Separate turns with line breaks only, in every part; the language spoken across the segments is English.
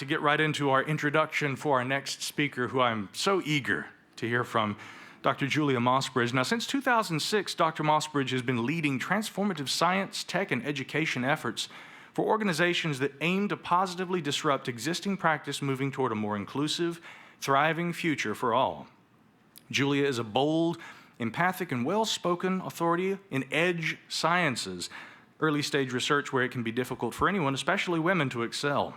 To get right into our introduction for our next speaker, who I'm so eager to hear from, Dr. Julia Mossbridge. Now, since 2006, Dr. Mossbridge has been leading transformative science, tech, and education efforts for organizations that aim to positively disrupt existing practice, moving toward a more inclusive, thriving future for all. Julia is a bold, empathic, and well-spoken authority in edge sciences, early-stage research where it can be difficult for anyone, especially women, to excel.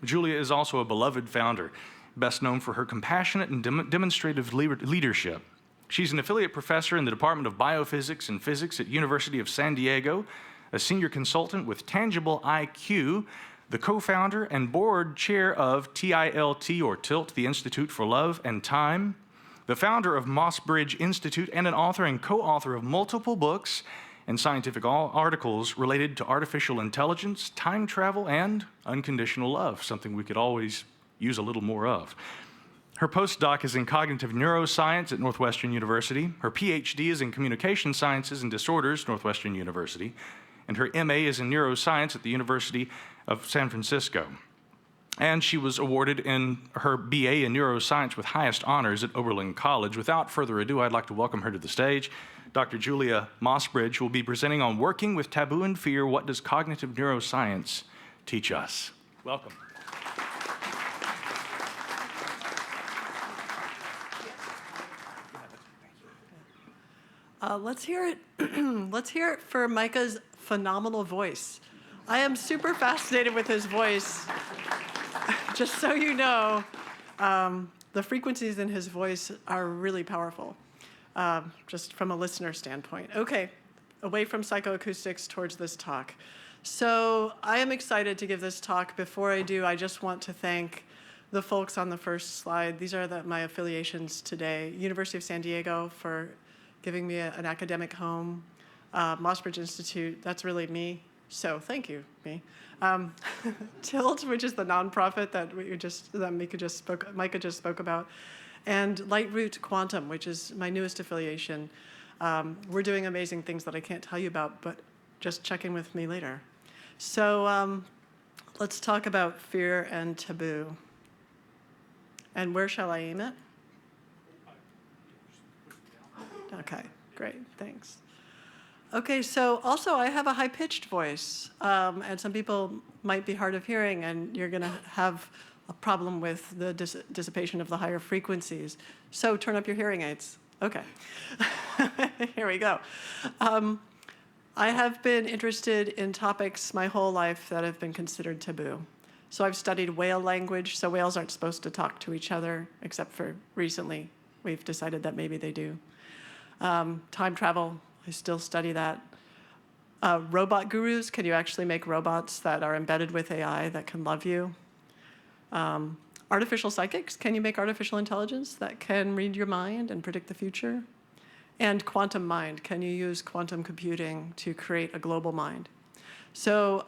Julia is also a beloved founder, best known for her compassionate and demonstrative leadership. She's an affiliate professor in the Department of Biophysics and Physics at University of San Diego, a senior consultant with Tangible IQ, the co-founder and board chair of TILT, or TILT, the Institute for Love and Time, the founder of Mossbridge Institute, and an author and co-author of multiple books and scientific articles related to artificial intelligence, time travel, and unconditional love, something we could always use a little more of. Her postdoc is in cognitive neuroscience at Northwestern University. Her PhD is in communication sciences and disorders, Northwestern University. And her MA is in neuroscience at the University of San Francisco. And she was awarded in her BA in neuroscience with highest honors at Oberlin College. Without further ado, I'd like to welcome her to the stage. Dr. Julia Mossbridge will be presenting on Working with Taboo and Fear, What Does Cognitive Neuroscience Teach Us? Welcome.
Let's hear it. Let's hear it for Micah's phenomenal voice. I am super fascinated with his voice. Just so you know, the frequencies in his voice are really powerful, just from a listener standpoint. Okay, away from psychoacoustics towards this talk. So I am excited to give this talk. Before I do, I just want to thank the folks on the first slide. These are my affiliations today. University of San Diego for giving me an academic home. Mossbridge Institute, that's really me. So thank you, me. TILT, which is the nonprofit that Micah just spoke about, and Lightroot Quantum, which is my newest affiliation. We're doing amazing things that I can't tell you about, but just check in with me later. So let's talk about fear and taboo. And where shall I aim it? Okay, great, thanks. Okay, so also I have a high-pitched voice, and some people might be hard of hearing, and you're going to have a problem with the dissipation of the higher frequencies. So turn up your hearing aids. Okay, here we go. I have been interested in topics my whole life that have been considered taboo. So I've studied whale language, so whales aren't supposed to talk to each other, except for recently we've decided that maybe they do. Time travel, I still study that. Robot gurus, can you actually make robots that are embedded with AI that can love you? Artificial psychics, can you make artificial intelligence that can read your mind and predict the future? And quantum mind, can you use quantum computing to create a global mind? So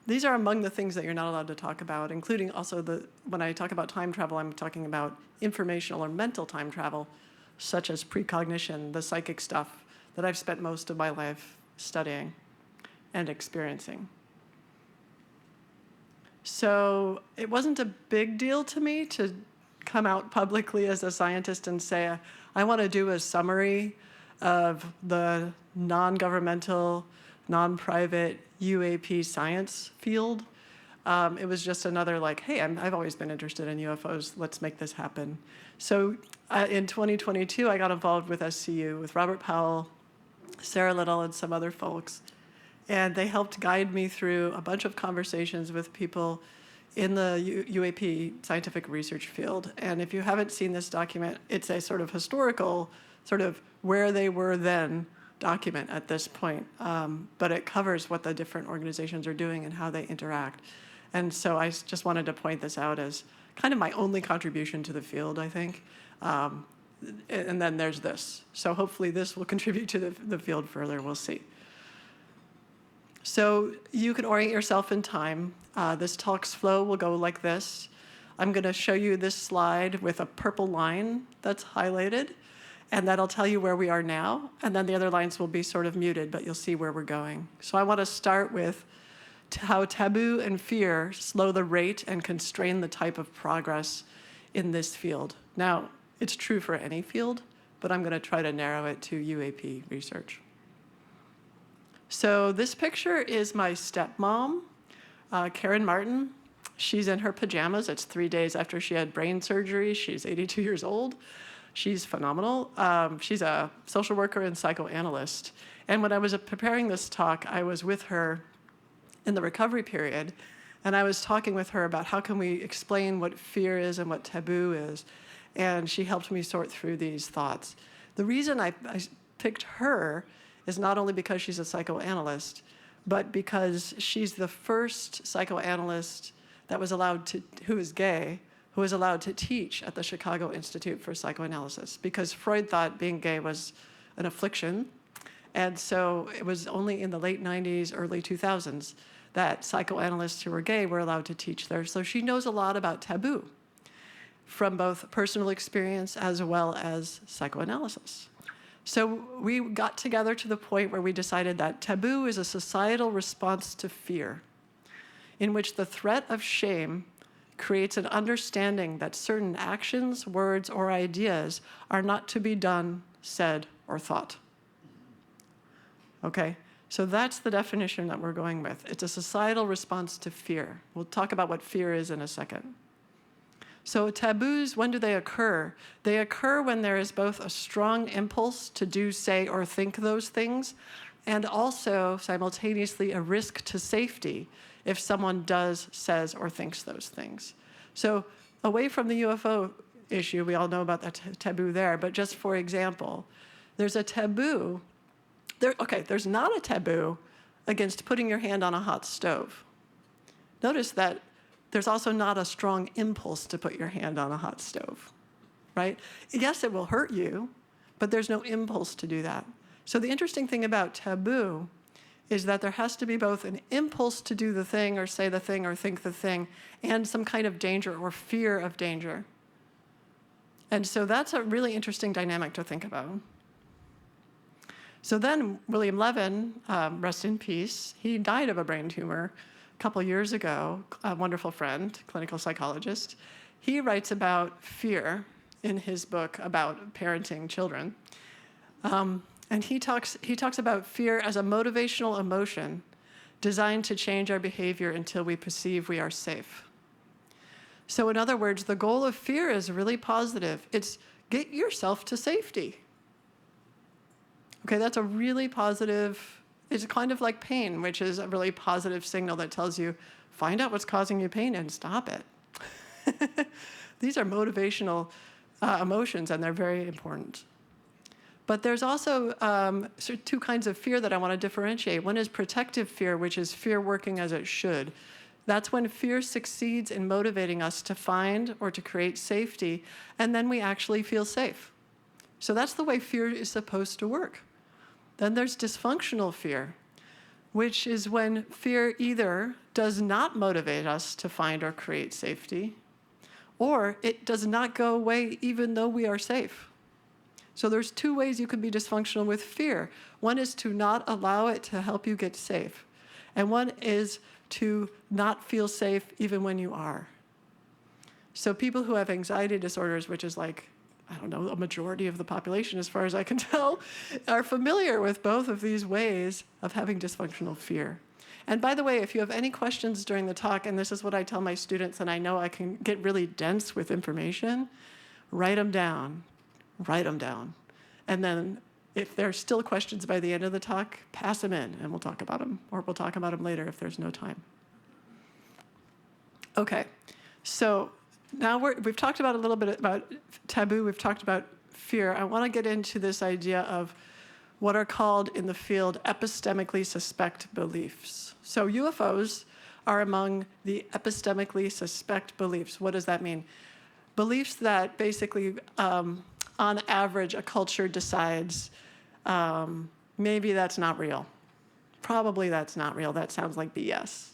these are among the things that you're not allowed to talk about, including also when I talk about time travel, I'm talking about informational or mental time travel, such as precognition, the psychic stuff that I've spent most of my life studying and experiencing. So it wasn't a big deal to me to come out publicly as a scientist and say, I want to do a summary of the non-governmental, non-private UAP science field. It was just another hey, I've always been interested in UFOs, let's make this happen. So in 2022, I got involved with SCU, with Robert Powell, Sarah Little, and some other folks. And they helped guide me through a bunch of conversations with people in the UAP scientific research field. And if you haven't seen this document, it's a sort of historical, sort of where they were then document at this point. But it covers what the different organizations are doing and how they interact. And so I just wanted to point this out as kind of my only contribution to the field, I think. And then there's this. So hopefully this will contribute to the field further. We'll see. So you can orient yourself in time. This talk's flow will go like this. I'm going to show you this slide with a purple line that's highlighted, and that'll tell you where we are now. And then the other lines will be sort of muted, but you'll see where we're going. So I want to start with how taboo and fear slow the rate and constrain the type of progress in this field. Now, it's true for any field, but I'm going to try to narrow it to UAP research. So this picture is my stepmom, Karen Martin. She's in her pajamas. It's 3 days after she had brain surgery. She's 82 years old. She's phenomenal. She's a social worker and psychoanalyst. And when I was preparing this talk, I was with her in the recovery period, and I was talking with her about how can we explain what fear is and what taboo is. And she helped me sort through these thoughts. The reason I picked her is not only because she's a psychoanalyst, but because she's the first psychoanalyst that was allowed to, who is gay, who was allowed to teach at the Chicago Institute for Psychoanalysis, because Freud thought being gay was an affliction. And so it was only in the late 90s, early 2000s that psychoanalysts who were gay were allowed to teach there. So she knows a lot about taboo from both personal experience as well as psychoanalysis. So we got together to the point where we decided that taboo is a societal response to fear, in which the threat of shame creates an understanding that certain actions, words, or ideas are not to be done, said, or thought. Okay, so that's the definition that we're going with. It's a societal response to fear. We'll talk about what fear is in a second. So taboos, when do they occur? They occur when there is both a strong impulse to do, say, or think those things, and also simultaneously a risk to safety if someone does, says, or thinks those things. So away from the UFO issue, we all know about the taboo there, but just for example, there's a taboo. There's not a taboo against putting your hand on a hot stove. Notice that there's also not a strong impulse to put your hand on a hot stove, right? Yes, it will hurt you, but there's no impulse to do that. So the interesting thing about taboo is that there has to be both an impulse to do the thing or say the thing or think the thing and some kind of danger or fear of danger. And so that's a really interesting dynamic to think about. So then William Levin, rest in peace, he died of a brain tumor a couple years ago, a wonderful friend, clinical psychologist. He writes about fear in his book about parenting children. And he talks about fear as a motivational emotion designed to change our behavior until we perceive we are safe. So in other words, the goal of fear is really positive. It's get yourself to safety. Okay, that's a really positive, it's kind of like pain, which is a really positive signal that tells you, find out what's causing you pain and stop it. These are motivational emotions, and they're very important. But there's also two kinds of fear that I want to differentiate. One is protective fear, which is fear working as it should. That's when fear succeeds in motivating us to find or to create safety, and then we actually feel safe. So that's the way fear is supposed to work. Then there's dysfunctional fear, which is when fear either does not motivate us to find or create safety, or it does not go away even though we are safe. So there's two ways you can be dysfunctional with fear. One is to not allow it to help you get safe, and one is to not feel safe even when you are. So people who have anxiety disorders, which is like, I don't know, a majority of the population, as far as I can tell, are familiar with both of these ways of having dysfunctional fear. And by the way, if you have any questions during the talk, and this is what I tell my students, and I know I can get really dense with information, write them down. Write them down. And then if there's still questions by the end of the talk, pass them in, and we'll talk about them, or we'll talk about them later if there's no time. Okay, so now we've talked about a little bit about taboo, we've talked about fear. I want to get into this idea of what are called in the field epistemically suspect beliefs. So UFOs are among the epistemically suspect beliefs. What does that mean? Beliefs that basically, on average, a culture decides maybe that's not real. Probably that's not real. That sounds like BS.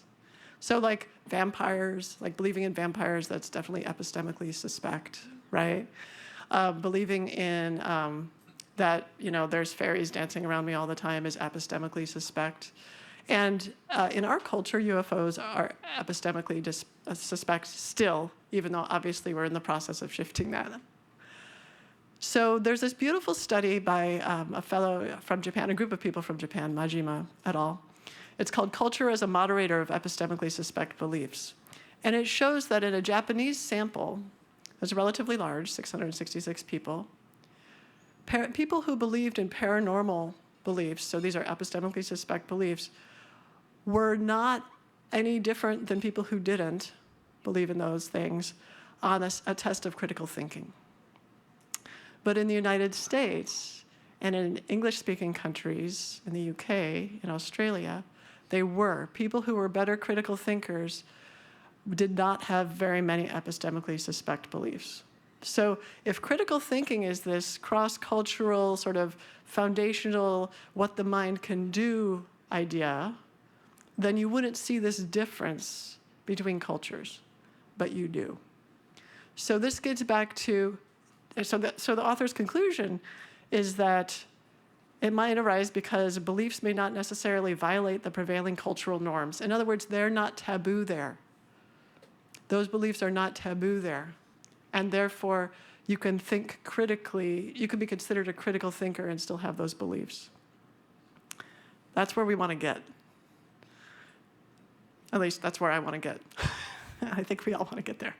So like vampires, like believing in vampires, that's definitely epistemically suspect, right? Believing in that, there's fairies dancing around me all the time is epistemically suspect. And in our culture, UFOs are epistemically suspect still, even though obviously we're in the process of shifting that. So there's this beautiful study by a fellow from Japan, a group of people from Japan, Majima et al. It's called Culture as a Moderator of Epistemically Suspect Beliefs. And it shows that in a Japanese sample, that's relatively large, 666 people, people who believed in paranormal beliefs, so these are epistemically suspect beliefs, were not any different than people who didn't believe in those things on a test of critical thinking. But in the United States and in English-speaking countries, in the UK, in Australia, they were. People who were better critical thinkers did not have very many epistemically suspect beliefs. So if critical thinking is this cross-cultural sort of foundational what the mind can do idea, then you wouldn't see this difference between cultures, but you do. So this gets back to, so the author's conclusion is that it might arise because beliefs may not necessarily violate the prevailing cultural norms. In other words, they're not taboo there. Those beliefs are not taboo there. And therefore, you can think critically, you can be considered a critical thinker and still have those beliefs. That's where we want to get. At least that's where I want to get. I think we all want to get there.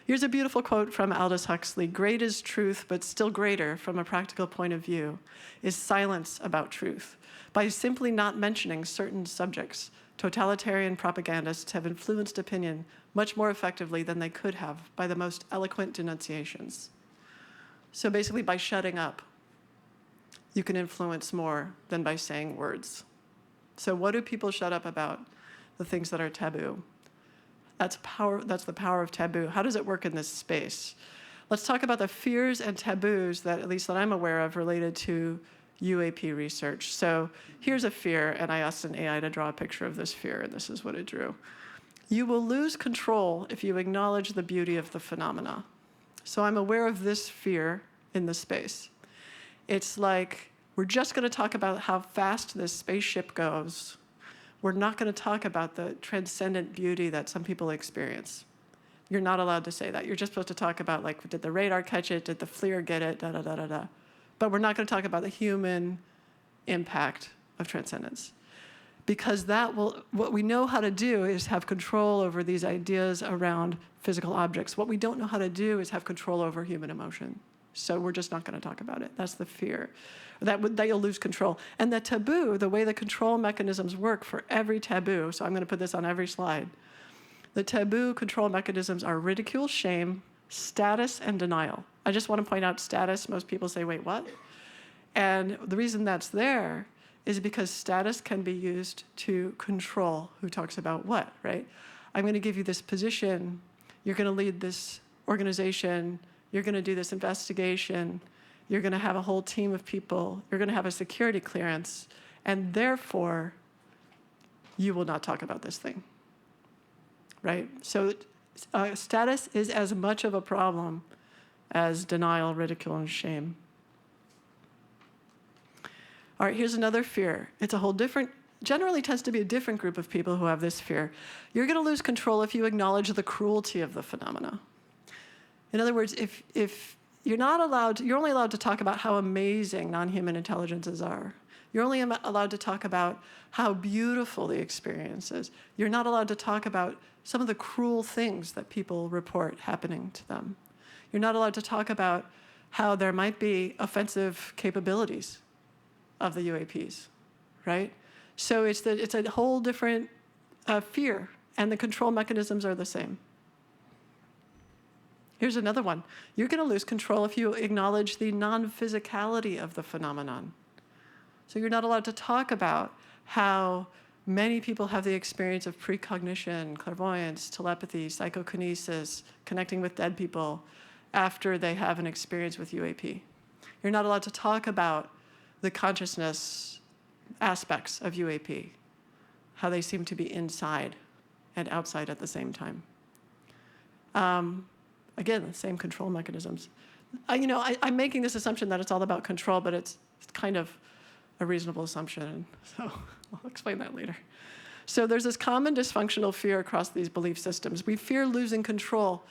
Here's a beautiful quote from Aldous Huxley. Great is truth, but still greater from a practical point of view is silence about truth. By simply not mentioning certain subjects, totalitarian propagandists have influenced opinion much more effectively than they could have by the most eloquent denunciations. So basically, by shutting up, you can influence more than by saying words. So what do people shut up about? The things that are taboo. That's power. That's the power of taboo. How does it work in this space? Let's talk about the fears and taboos that, at least that I'm aware of, related to UAP research. So here's a fear, and I asked an AI to draw a picture of this fear, and this is what it drew. You will lose control if you acknowledge the beauty of the phenomena. So I'm aware of this fear in the space. It's like, we're just going to talk about how fast this spaceship goes. We're not going to talk about the transcendent beauty that some people experience. You're not allowed to say that. You're just supposed to talk about, like, did the radar catch it? Did the FLIR get it? Da, da, da, da, da. But we're not going to talk about the human impact of transcendence. Because what we know how to do is have control over these ideas around physical objects. What we don't know how to do is have control over human emotion. So we're just not going to talk about it. That's the fear, that you'll lose control. And the taboo, the way the control mechanisms work for every taboo, so I'm going to put this on every slide. The taboo control mechanisms are ridicule, shame, status, and denial. I just want to point out status. Most people say, wait, what? And the reason that's there is because status can be used to control who talks about what, right? I'm going to give you this position. You're going to lead this organization. You're going to do this investigation. You're going to have a whole team of people. You're going to have a security clearance. And therefore, you will not talk about this thing, right? So status is as much of a problem as denial, ridicule, and shame. All right, here's another fear. It's a whole different, generally tends to be a different group of people who have this fear. You're going to lose control if you acknowledge the cruelty of the phenomena. In other words, if you're not allowed, you're only allowed to talk about how amazing non-human intelligences are. You're only allowed to talk about how beautiful the experience is. You're not allowed to talk about some of the cruel things that people report happening to them. You're not allowed to talk about how there might be offensive capabilities of the UAPs, right? So it's a whole different fear, and the control mechanisms are the same. Here's another one. You're going to lose control if you acknowledge the non-physicality of the phenomenon. So you're not allowed to talk about how many people have the experience of precognition, clairvoyance, telepathy, psychokinesis, connecting with dead people after they have an experience with UAP. You're not allowed to talk about the consciousness aspects of UAP, how they seem to be inside and outside at the same time. Again, the same control mechanisms. I'm making this assumption that it's all about control, but it's kind of a reasonable assumption. So I'll explain that later. So there's this common dysfunctional fear across these belief systems. We fear losing control.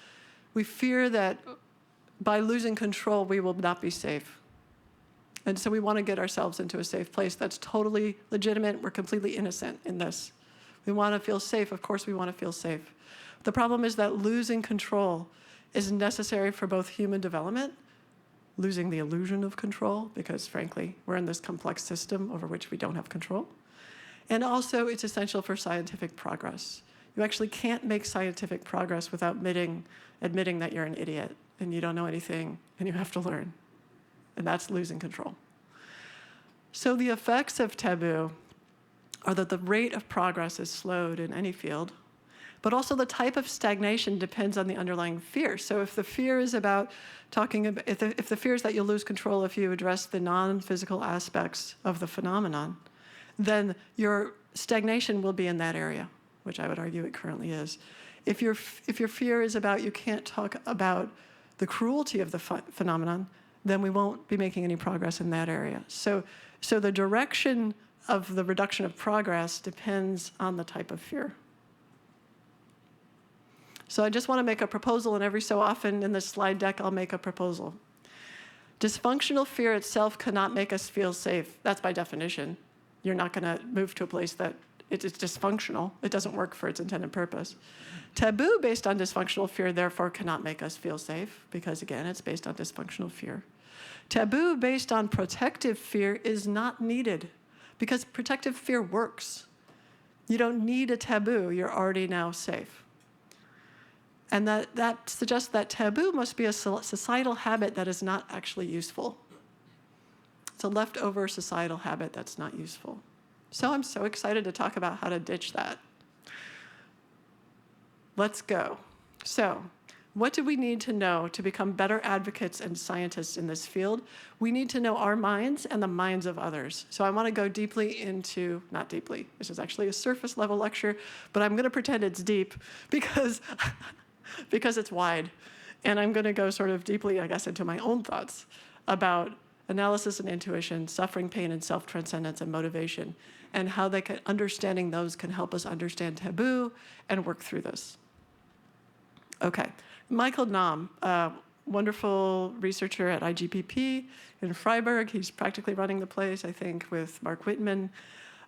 We fear that by losing control, we will not be safe. And so we want to get ourselves into a safe place. That's totally legitimate. We're completely innocent in this. We want to feel safe. Of course, we want to feel safe. The problem is that losing control is necessary for both human development, losing the illusion of control, because frankly, we're in this complex system over which we don't have control. And also, it's essential for scientific progress. You actually can't make scientific progress without admitting that you're an idiot and you don't know anything and you have to learn. And that's losing control. So the effects of taboo are that the rate of progress is slowed in any field, but also the type of stagnation depends on the underlying fear. So if the fear is about if the fear is that you'll lose control if you address the non-physical aspects of the phenomenon, then your stagnation will be in that area, which I would argue it currently is. If your fear is about you can't talk about the cruelty of the phenomenon, then we won't be making any progress in that area. So the direction of the reduction of progress depends on the type of fear. So I just want to make a proposal, and every so often in this slide deck, I'll make a proposal. Dysfunctional fear itself cannot make us feel safe. That's by definition. You're not going to move to a place that it's dysfunctional. It doesn't work for its intended purpose. Taboo based on dysfunctional fear, therefore, cannot make us feel safe because, again, it's based on dysfunctional fear. Taboo based on protective fear is not needed because protective fear works. You don't need a taboo. You're already now safe. And that suggests that taboo must be a societal habit that is not actually useful. It's a leftover societal habit that's not useful. So I'm so excited to talk about how to ditch that. Let's go. So, what do we need to know to become better advocates and scientists in this field? We need to know our minds and the minds of others. So I want to go deeply into, not deeply, this is actually a surface level lecture, but I'm going to pretend it's deep because it's wide. And I'm going to go sort of deeply, I guess, into my own thoughts about analysis and intuition, suffering, pain, and self-transcendence and motivation, and how understanding those can help us understand taboo and work through this. Okay, Michael Naum, a wonderful researcher at IGPP in Freiburg. He's practically running the place, I think, with Mark Whitman.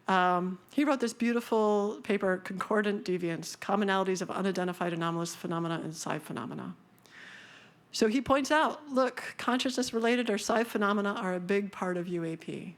He wrote this beautiful paper, Concordant Deviance, Commonalities of Unidentified Anomalous Phenomena and Psi Phenomena. So he points out, look, consciousness-related or psi phenomena are a big part of UAP.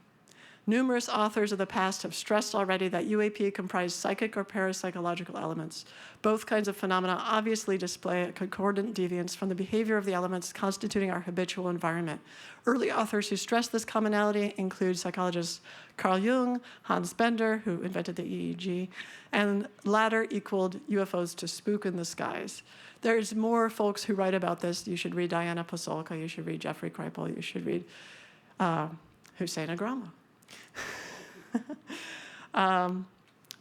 Numerous authors of the past have stressed already that UAP comprise psychic or parapsychological elements. Both kinds of phenomena obviously display a concordant deviance from the behavior of the elements constituting our habitual environment. Early authors who stress this commonality include psychologists Carl Jung, Hans Bender, who invented the EEG, and latter equaled UFOs to spook in the skies. There's more folks who write about this. You should read Diana Pasolka, you should read Jeffrey Kripal, you should read Hussein Agrama.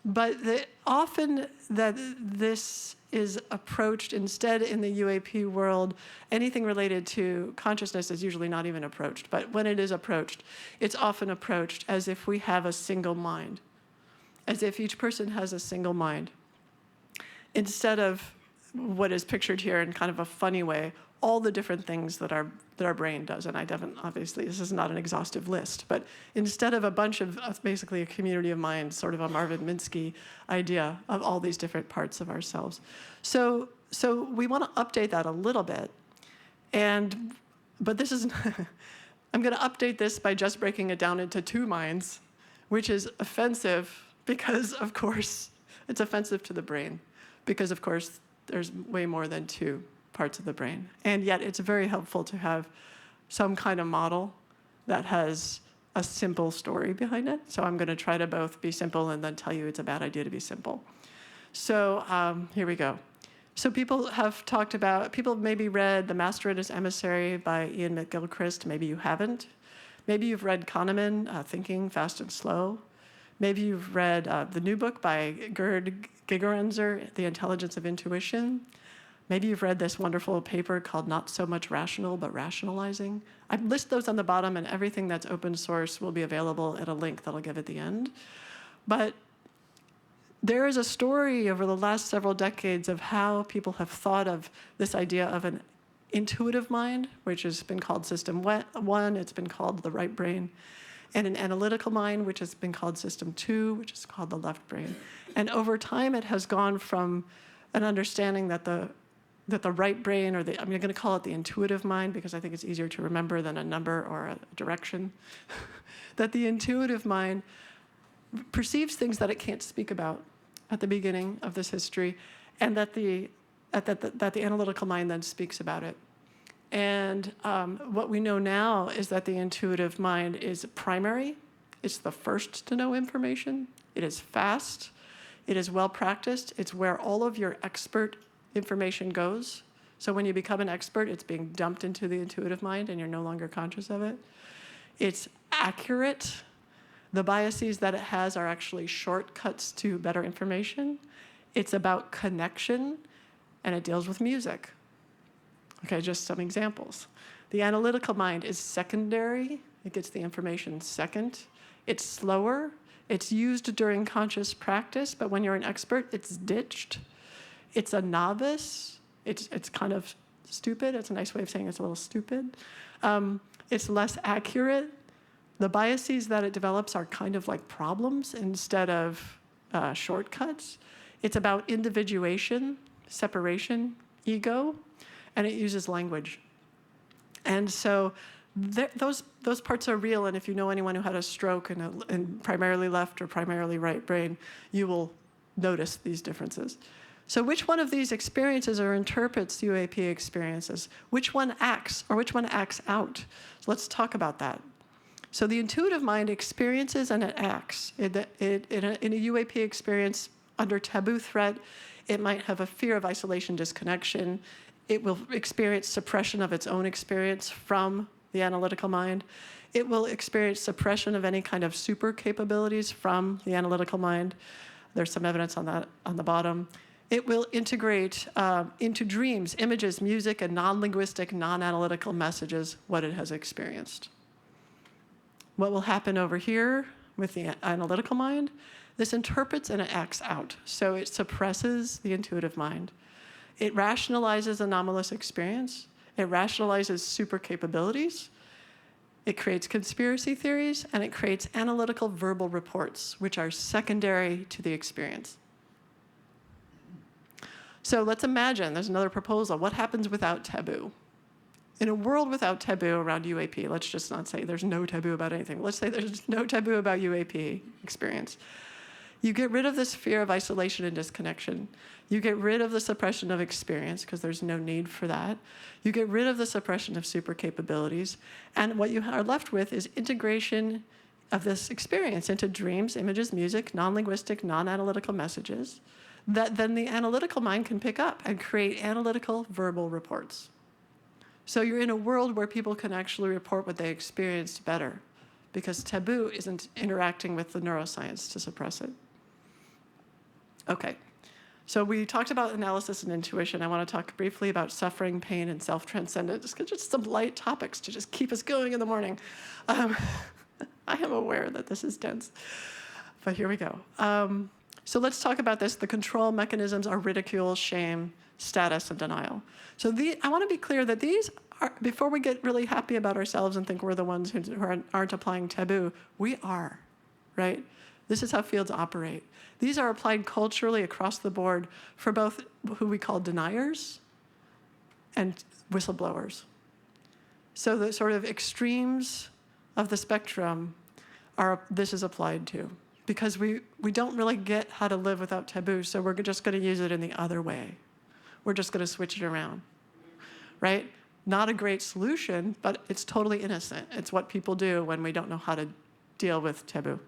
But often that this is approached instead in the UAP world, anything related to consciousness is usually not even approached. But when it is approached, it's often approached as if we have a single mind, as if each person has a single mind, instead of what is pictured here in kind of a funny way, all the different things that our brain does. And obviously, this is not an exhaustive list, but instead of a bunch of, basically a community of minds, sort of a Marvin Minsky idea of all these different parts of ourselves. So we want to update that a little bit. But this is, I'm going to update this by just breaking it down into two minds, which is offensive because, of course, it's offensive to the brain. Because, of course, there's way more than two parts of the brain. And yet it's very helpful to have some kind of model that has a simple story behind it. So I'm going to try to both be simple and then tell you it's a bad idea to be simple. So here we go. So people have maybe read The Master and His Emissary by Ian McGilchrist. Maybe you haven't. Maybe you've read Kahneman, Thinking, Fast and Slow. Maybe you've read the new book by Gerd Gigerenzer, The Intelligence of Intuition. Maybe you've read this wonderful paper called Not So Much Rational, but Rationalizing. I list those on the bottom, and everything that's open source will be available at a link that I'll give at the end. But there is a story over the last several decades of how people have thought of this idea of an intuitive mind, which has been called System 1, it's been called the right brain, and an analytical mind, which has been called System 2, which is called the left brain. And over time, it has gone from an understanding that the right brain, or I'm going to call it the intuitive mind because I think it's easier to remember than a number or a direction, that the intuitive mind perceives things that it can't speak about at the beginning of this history, and that the analytical mind then speaks about it. And what we know now is that the intuitive mind is primary. It's the first to know information. It is fast. It is well practiced. It's where all of your expert information goes. So when you become an expert, it's being dumped into the intuitive mind and you're no longer conscious of it. It's accurate. The biases that it has are actually shortcuts to better information. It's about connection, and it deals with music. Okay, just some examples. The analytical mind is secondary. It gets the information second. It's slower. It's used during conscious practice, but when you're an expert, it's ditched. It's a novice. It's kind of stupid. It's a nice way of saying it's a little stupid. It's less accurate. The biases that it develops are kind of like problems instead of shortcuts. It's about individuation, separation, ego, and it uses language. And so those parts are real, and if you know anyone who had a stroke in primarily left or primarily right brain, you will notice these differences. So which one of these experiences or interprets UAP experiences? Which one acts or which one acts out? So let's talk about that. So the intuitive mind experiences and it acts. In a UAP experience under taboo threat, it might have a fear of isolation, disconnection. It will experience suppression of its own experience from the analytical mind. It will experience suppression of any kind of super capabilities from the analytical mind. There's some evidence on that on the bottom. It will integrate into dreams, images, music, and non-linguistic, non-analytical messages what it has experienced. What will happen over here with the analytical mind? This interprets and it acts out. So it suppresses the intuitive mind. It rationalizes anomalous experience. It rationalizes super capabilities. It creates conspiracy theories, and it creates analytical verbal reports, which are secondary to the experience. So let's imagine, there's another proposal. What happens without taboo? In a world without taboo around UAP, let's just not say there's no taboo about anything. Let's say there's no taboo about UAP experience. You get rid of this fear of isolation and disconnection. You get rid of the suppression of experience because there's no need for that. You get rid of the suppression of super capabilities. And what you are left with is integration of this experience into dreams, images, music, non-linguistic, non-analytical messages that then the analytical mind can pick up and create analytical verbal reports. So you're in a world where people can actually report what they experienced better because taboo isn't interacting with the neuroscience to suppress it. Okay, so we talked about analysis and intuition. I want to talk briefly about suffering, pain, and self-transcendence, just some light topics to just keep us going in the morning. I am aware that this is dense, but here we go. So let's talk about this. The control mechanisms are ridicule, shame, status, and denial. So I want to be clear that these are, before we get really happy about ourselves and think we're the ones who aren't applying taboo, we are, right? This is how fields operate. These are applied culturally across the board for both who we call deniers and whistleblowers. So the sort of extremes of the spectrum this is applied to. Because we don't really get how to live without taboo, so we're just going to use it in the other way. We're just going to switch it around, right? Not a great solution, but it's totally innocent. It's what people do when we don't know how to deal with taboo.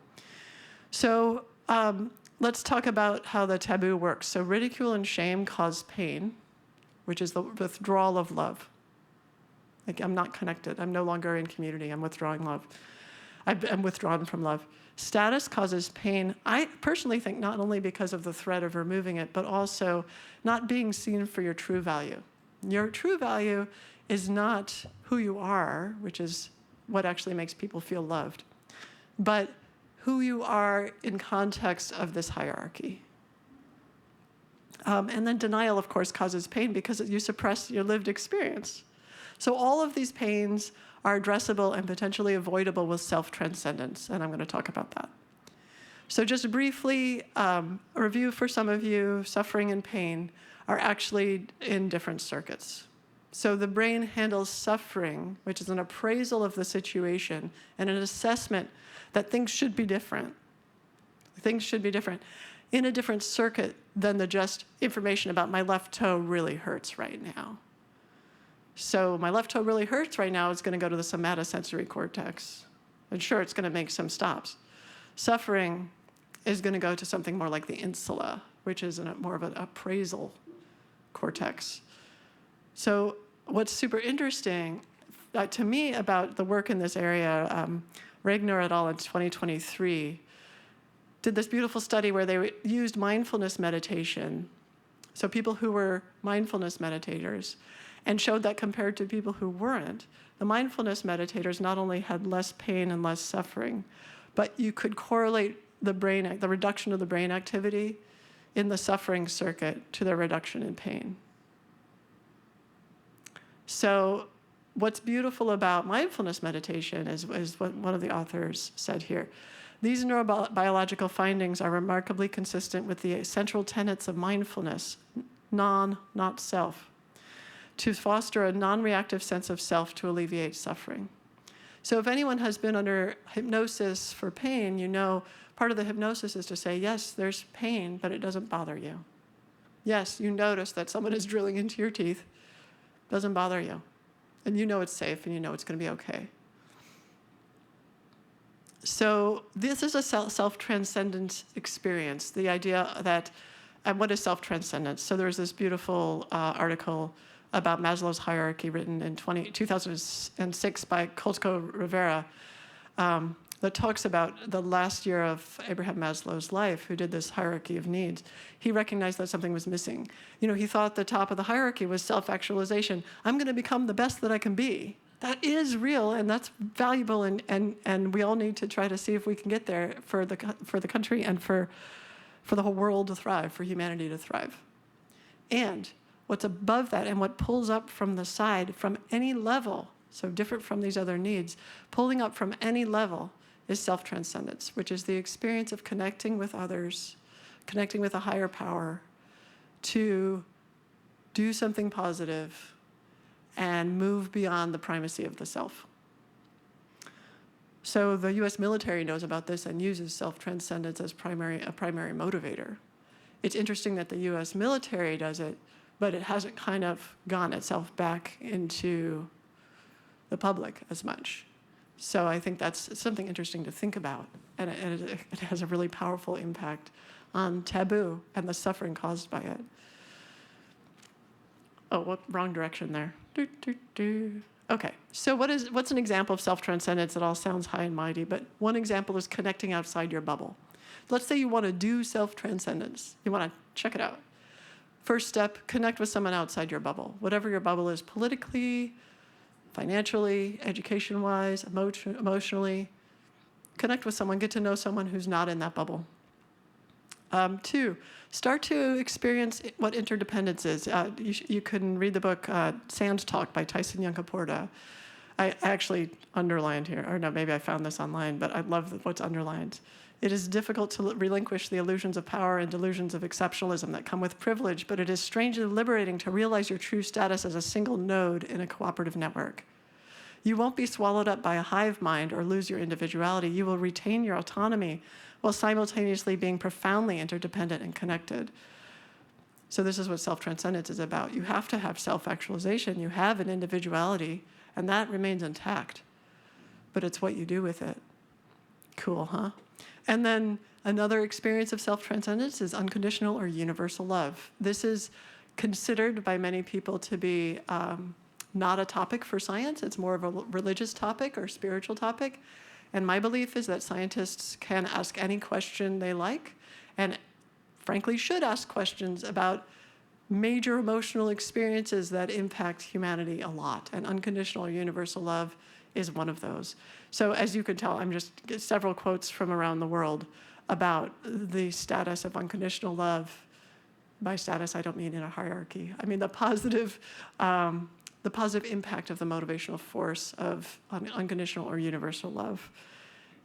So let's talk about how the taboo works. So ridicule and shame cause pain, which is the withdrawal of love. Like, I'm not connected. I'm no longer in community. I'm withdrawing love. I'm withdrawn from love. Status causes pain, I personally think, not only because of the threat of removing it, but also not being seen for your true value. Your true value is not who you are, which is what actually makes people feel loved, but who you are in context of this hierarchy. And then denial, of course, causes pain because you suppress your lived experience. So all of these pains are addressable and potentially avoidable with self-transcendence, and I'm going to talk about that. So just briefly, a review for some of you, suffering and pain are actually in different circuits. So the brain handles suffering, which is an appraisal of the situation and an assessment that things should be different. Things should be different in a different circuit than the just information about my left toe really hurts right now. So my left toe really hurts right now is going to go to the somatosensory cortex. And sure, it's going to make some stops. Suffering is going to go to something more like the insula, which is more of an appraisal cortex. So what's super interesting to me about the work in this area, Regner et al. In 2023 did this beautiful study where they used mindfulness meditation, so people who were mindfulness meditators, and showed that compared to people who weren't, the mindfulness meditators not only had less pain and less suffering, but you could correlate the reduction of the brain activity in the suffering circuit to the reduction in pain. So what's beautiful about mindfulness meditation is what one of the authors said here. These neurobiological findings are remarkably consistent with the central tenets of mindfulness, not self, to foster a non-reactive sense of self to alleviate suffering. So if anyone has been under hypnosis for pain, you know part of the hypnosis is to say, yes, there's pain, but it doesn't bother you. Yes, you notice that someone is drilling into your teeth, doesn't bother you. And you know it's safe and you know it's going to be okay. So this is a self-transcendence experience, the idea that, and what is self-transcendence? So there's this beautiful article about Maslow's hierarchy written in 2006 by Kolsko Rivera that talks about the last year of Abraham Maslow's life, who did this hierarchy of needs. He recognized that something was missing. He thought the top of the hierarchy was self-actualization. I'm going to become the best that I can be. That is real, and that's valuable, and we all need to try to see if we can get there for the country and for the whole world to thrive, for humanity to thrive. And what's above that and what pulls up from the side from any level, so different from these other needs, pulling up from any level is self-transcendence, which is the experience of connecting with others, connecting with a higher power to do something positive and move beyond the primacy of the self. So the US military knows about this and uses self-transcendence as a primary motivator. It's interesting that the US military does it, but it hasn't kind of gone itself back into the public as much. So I think that's something interesting to think about, and it has a really powerful impact on taboo and the suffering caused by it. Oh, wrong direction there. Okay, so what's an example of self-transcendence? It all sounds high and mighty, but one example is connecting outside your bubble. Let's say you want to do self-transcendence. You want to check it out. First step, connect with someone outside your bubble. Whatever your bubble is politically, financially, education-wise, emotionally. Connect with someone, get to know someone who's not in that bubble. 2, start to experience what interdependence is. You can read the book Sand Talk by Tyson Yunkaporta. I actually underlined here, or no, maybe I found this online, but I love what's underlined. It is difficult to relinquish the illusions of power and delusions of exceptionalism that come with privilege, but it is strangely liberating to realize your true status as a single node in a cooperative network. You won't be swallowed up by a hive mind or lose your individuality. You will retain your autonomy while simultaneously being profoundly interdependent and connected. So this is what self-transcendence is about. You have to have self-actualization. You have an individuality, and that remains intact. But it's what you do with it. Cool, huh? And then another experience of self-transcendence is unconditional or universal love. This is considered by many people to be not a topic for science. It's more of a religious topic or spiritual topic. And my belief is that scientists can ask any question they like, and frankly should ask questions about major emotional experiences that impact humanity a lot. And unconditional or universal love is one of those. So as you can tell, I'm just several quotes from around the world about the status of unconditional love. By status, I don't mean in a hierarchy. I mean the positive impact of the motivational force of unconditional or universal love.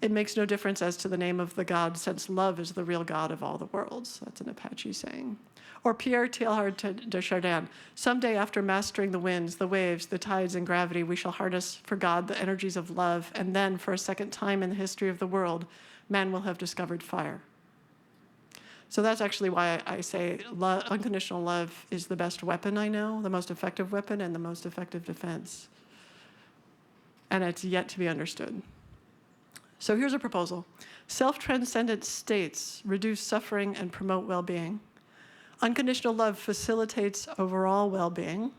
It makes no difference as to the name of the God, since love is the real God of all the worlds. That's an Apache saying. Or Pierre Teilhard de Chardin, someday after mastering the winds, the waves, the tides, and gravity, we shall harness for God the energies of love, and then, for a second time in the history of the world, man will have discovered fire. So that's actually why I say unconditional love is the best weapon I know, the most effective weapon, and the most effective defense. And it's yet to be understood. So here's a proposal. Self-transcendence states reduce suffering and promote well-being. Unconditional love facilitates overall well-being.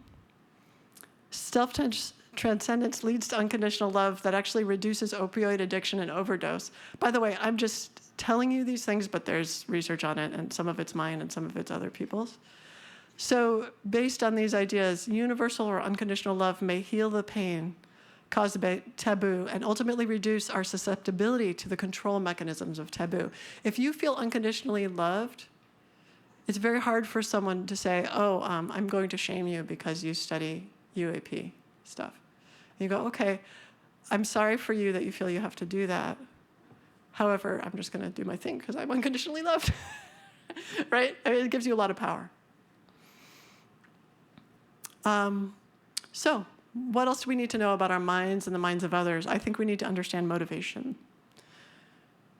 Self-transcendence leads to unconditional love that actually reduces opioid addiction and overdose. By the way, I'm just telling you these things, but there's research on it, and some of it's mine and some of it's other people's. So based on these ideas, universal or unconditional love may heal the pain caused by taboo and ultimately reduce our susceptibility to the control mechanisms of taboo. If you feel unconditionally loved, it's very hard for someone to say, oh, I'm going to shame you because you study UAP stuff. And you go, okay, I'm sorry for you that you feel you have to do that. However, I'm just going to do my thing because I'm unconditionally loved. Right? I mean, it gives you a lot of power. So what else do we need to know about our minds and the minds of others? I think we need to understand motivation.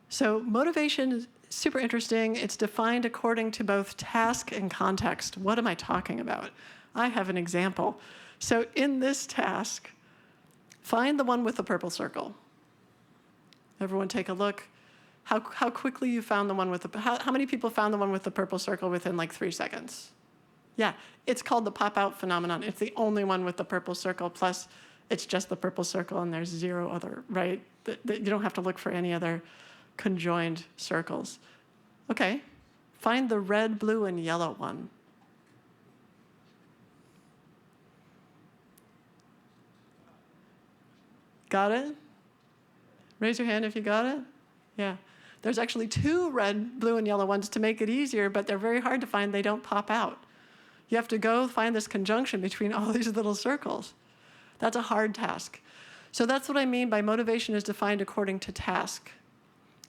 So motivation is super interesting. It's defined according to both task and context. What am I talking about? I have an example. So in this task, find the one with the purple circle. Everyone take a look. How quickly you found the one with the, how many people found the one with the purple circle within like 3 seconds? Yeah, it's called the pop-out phenomenon. It's the only one with the purple circle, plus it's just the purple circle and there's zero other, right? You don't have to look for any other conjoined circles. Okay, find the red, blue, and yellow one. Got it? Raise your hand if you got it. Yeah. There's actually 2 red, blue, and yellow ones to make it easier, but they're very hard to find. They don't pop out. You have to go find this conjunction between all these little circles. That's a hard task. So that's what I mean by motivation is defined according to task.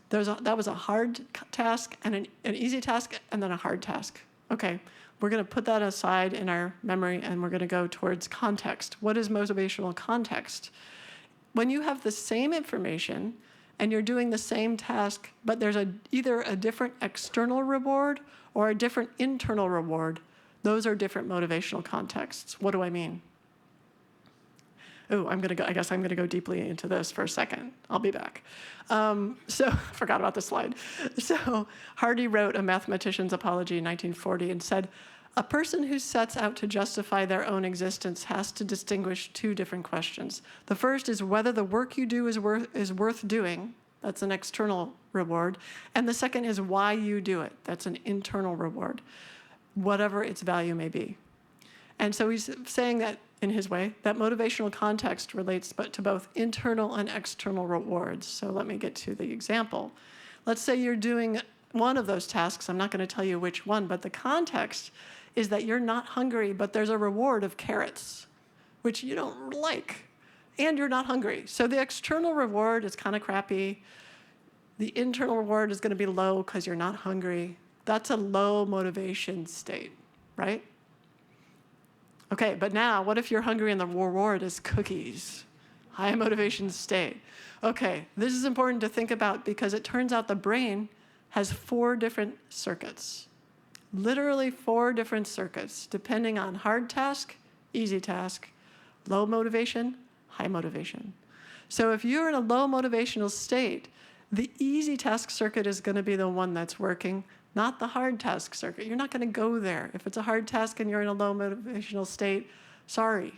That was a hard task and an easy task and then a hard task. Okay, we're going to put that aside in our memory and we're going to go towards context. What is motivational context? When you have the same information and you're doing the same task, but there's either a different external reward or a different internal reward, those are different motivational contexts. What do I mean? Oh, I guess I'm gonna go deeply into this for a second. I'll be back. So, forgot about this slide. So, Hardy wrote A Mathematician's Apology in 1940 and said, a person who sets out to justify their own existence has to distinguish 2 different questions. The first is whether the work you do is worth doing. That's an external reward. And the second is why you do it. That's an internal reward, whatever its value may be. And so he's saying that, in his way, that motivational context relates to both internal and external rewards. So let me get to the example. Let's say you're doing one of those tasks. I'm not going to tell you which one, but the context is that you're not hungry, but there's a reward of carrots, which you don't like, and you're not hungry. So the external reward is kind of crappy. The internal reward is going to be low because you're not hungry. That's a low motivation state, right? Okay, but now what if you're hungry and the reward is cookies? High motivation state. Okay, this is important to think about because it turns out the brain has 4 different circuits. Literally 4 different circuits, depending on hard task, easy task, low motivation, high motivation. So if you're in a low motivational state, the easy task circuit is going to be the one that's working, not the hard task circuit. You're not going to go there. If it's a hard task and you're in a low motivational state, sorry.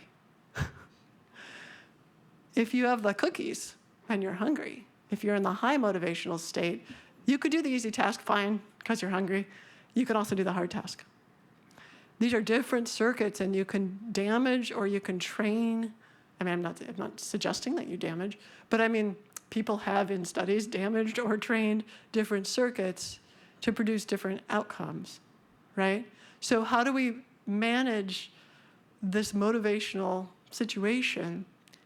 If you have the cookies and you're hungry, if you're in the high motivational state, you could do the easy task fine because you're hungry. You could also do the hard task. These are different circuits, and you can damage or you can train. I mean, I'm not suggesting that you damage, but I mean, people have in studies damaged or trained different circuits to produce different outcomes, right? So how do we manage this motivational situation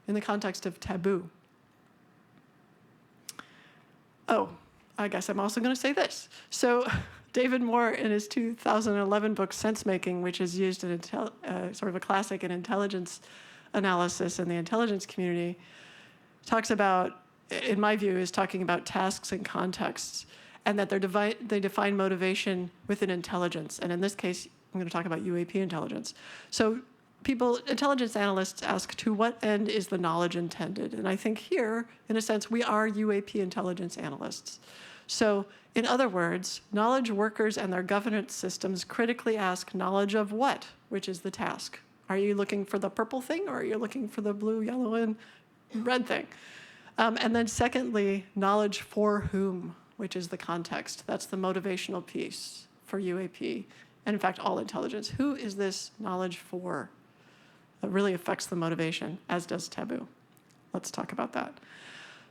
in the context of taboo? Oh, I guess I'm also going to say this. So David Moore, in his 2011 book, Sense Making, which is used in sort of a classic in intelligence analysis in the intelligence community, talks about, in my view, is talking about tasks and contexts, and that they define motivation within intelligence. And in this case, I'm going to talk about UAP intelligence. So intelligence analysts ask, to what end is the knowledge intended? And I think here, in a sense, we are UAP intelligence analysts. So in other words, knowledge workers and their governance systems critically ask knowledge of what, which is the task. Are you looking for the purple thing, or are you looking for the blue, yellow, and red thing? And then secondly, knowledge for whom, which is the context. That's the motivational piece for UAP, and in fact, all intelligence. Who is this knowledge for? That really affects the motivation, as does taboo. Let's talk about that.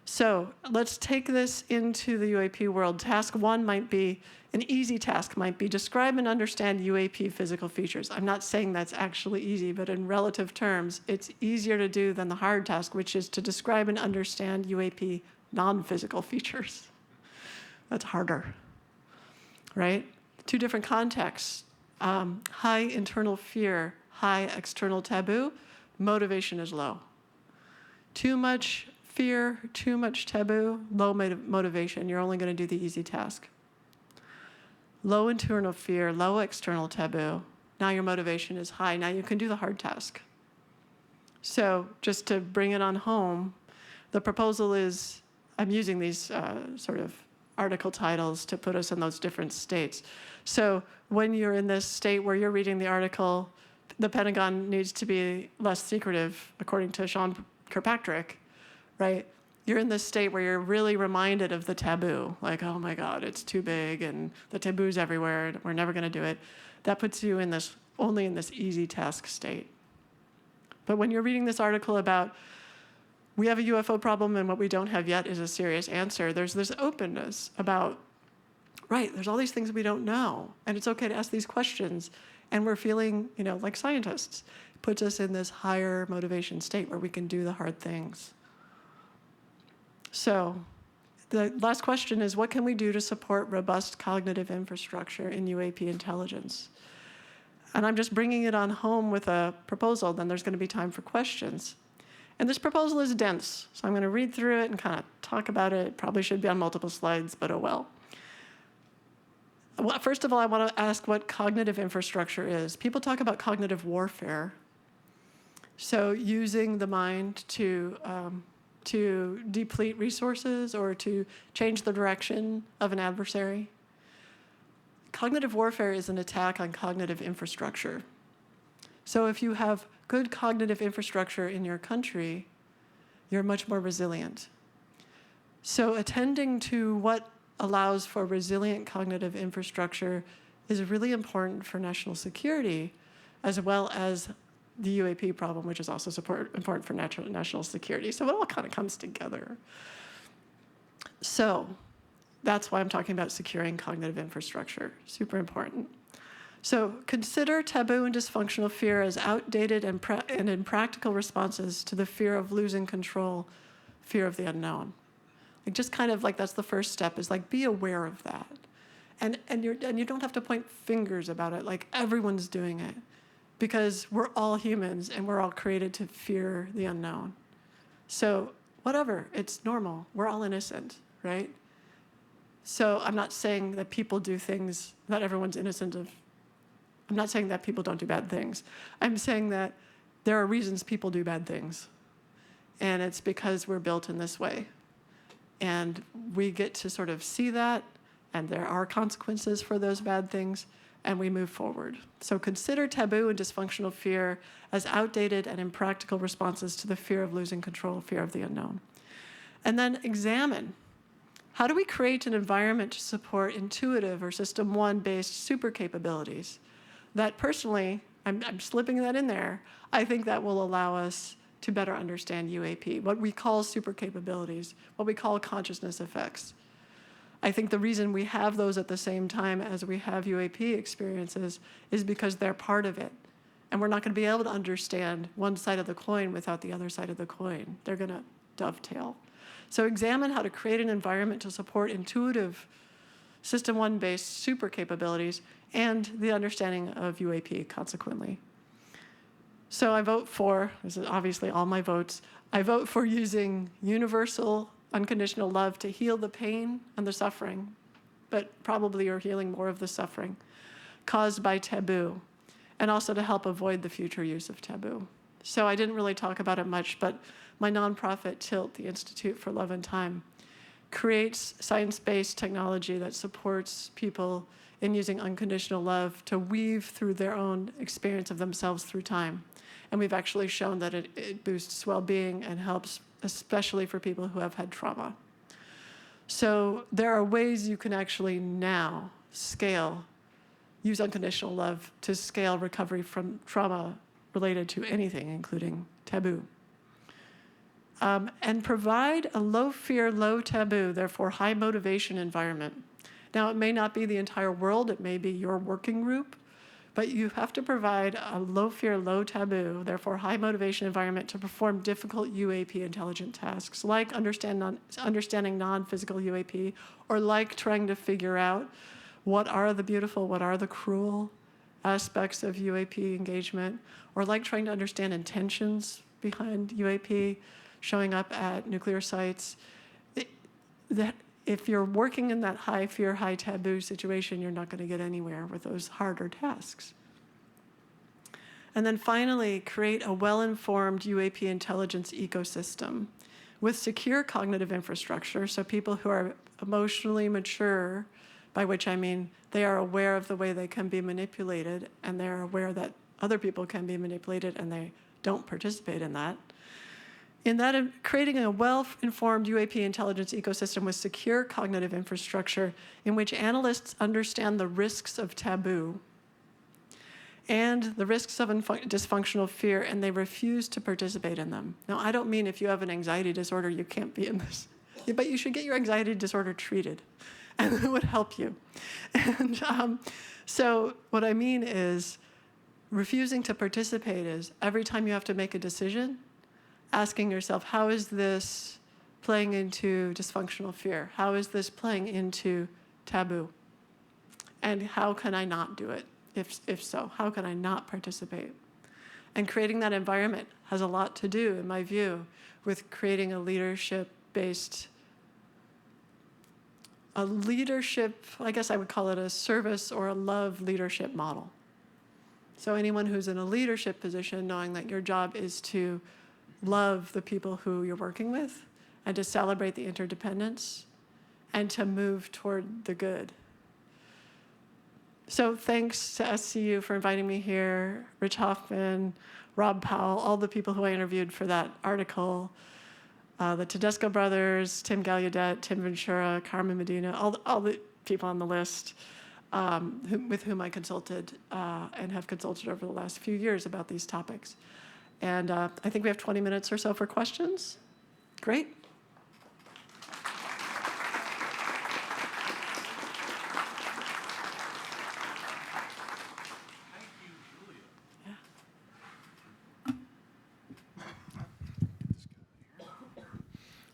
So let's take this into the UAP world. Task one might be, an easy task might be, describe and understand UAP physical features. I'm not saying that's actually easy, but in relative terms, it's easier to do than the hard task, which is to describe and understand UAP non-physical features. That's harder, right? Two different contexts. High internal fear, high external taboo, motivation is low. Too much fear, too much taboo, low motivation. You're only going to do the easy task. Low internal fear, low external taboo. Now your motivation is high. Now you can do the hard task. So just to bring it on home, the proposal is, I'm using these sort of article titles to put us in those different states. So when you're in this state where you're reading the article, the Pentagon needs to be less secretive, according to Sean Kirkpatrick, right? You're in this state where you're really reminded of the taboo, like, oh my God, it's too big, and the taboo's everywhere, and we're never going to do it. That puts you in this, only in this easy task state. But when you're reading this article about, we have a UFO problem, and what we don't have yet is a serious answer, there's this openness about, right, there's all these things we don't know, and it's okay to ask these questions, and we're feeling, like scientists. It puts us in this higher motivation state where we can do the hard things. So the last question is, what can we do to support robust cognitive infrastructure in UAP intelligence? And I'm just bringing it on home with a proposal, then there's going to be time for questions. And this proposal is dense, so I'm going to read through it and kind of talk about it. It probably should be on multiple slides, but oh well. First of all, I want to ask what cognitive infrastructure is. People talk about cognitive warfare. So using the mind to deplete resources or to change the direction of an adversary. Cognitive warfare is an attack on cognitive infrastructure. So if you have good cognitive infrastructure in your country, you're much more resilient. So attending to what allows for resilient cognitive infrastructure is really important for national security, as well as the UAP problem, which is also important for national security. So it all kind of comes together. So that's why I'm talking about securing cognitive infrastructure. Super important. So consider taboo and dysfunctional fear as outdated and impractical responses to the fear of losing control, fear of the unknown. Like just kind of like that's the first step, is like be aware of that. And you don't have to point fingers about it, like everyone's doing it. Because we're all humans and we're all created to fear the unknown. So whatever, it's normal. We're all innocent, right? So I'm not saying that people do things that everyone's innocent of. I'm not saying that people don't do bad things. I'm saying that there are reasons people do bad things. And it's because we're built in this way. And we get to sort of see that, and there are consequences for those bad things, and we move forward. So consider taboo and dysfunctional fear as outdated and impractical responses to the fear of losing control, fear of the unknown. And then examine, how do we create an environment to support intuitive or System 1 based super capabilities that personally, I'm slipping that in there, I think that will allow us to better understand UAP, what we call super capabilities, what we call consciousness effects. I think the reason we have those at the same time as we have UAP experiences is because they're part of it. And we're not going to be able to understand one side of the coin without the other side of the coin. They're going to dovetail. So examine how to create an environment to support intuitive System 1 based super capabilities and the understanding of UAP consequently. So I vote for, this is obviously all my votes, I vote for using universal unconditional love to heal the pain and the suffering, but probably you're healing more of the suffering caused by taboo, and also to help avoid the future use of taboo. So I didn't really talk about it much, but my nonprofit TILT, the Institute for Love and Time, creates science-based technology that supports people in using unconditional love to weave through their own experience of themselves through time. And we've actually shown that it boosts well-being and helps, especially for people who have had trauma. So there are ways you can actually now use unconditional love to scale recovery from trauma related to anything, including taboo. And provide a low fear, low taboo, therefore high motivation environment. Now, it may not be the entire world, it may be your working group, but you have to provide a low fear, low taboo, therefore high motivation environment to perform difficult UAP intelligent tasks, like understanding non-physical UAP, or like trying to figure out what are the beautiful, what are the cruel aspects of UAP engagement, or like trying to understand intentions behind UAP, showing up at nuclear sites. That if you're working in that high fear, high taboo situation, you're not going to get anywhere with those harder tasks. And then finally, create a well-informed UAP intelligence ecosystem with secure cognitive infrastructure, so people who are emotionally mature, by which I mean they are aware of the way they can be manipulated, and they're aware that other people can be manipulated, and they don't participate in that. In that, creating a well-informed UAP intelligence ecosystem with secure cognitive infrastructure in which analysts understand the risks of taboo and the risks of dysfunctional fear, and they refuse to participate in them. Now, I don't mean if you have an anxiety disorder, you can't be in this, but you should get your anxiety disorder treated, and it would help you. And so what I mean is refusing to participate is every time you have to make a decision, asking yourself, how is this playing into dysfunctional fear? How is this playing into taboo? And how can I not do it? If so, how can I not participate? And creating that environment has a lot to do, in my view, with creating a leadership, I guess I would call it a service or a love leadership model. So anyone who's in a leadership position, knowing that your job is to love the people who you're working with and to celebrate the interdependence and to move toward the good. So thanks to SCU for inviting me here, Rich Hoffman, Rob Powell, all the people who I interviewed for that article, the Tedesco brothers, Tim Gallaudet, Tim Ventura, Carmen Medina, all the people on the list with whom I consulted and have consulted over the last few years about these topics. And I think we have 20 minutes or so for questions. Great.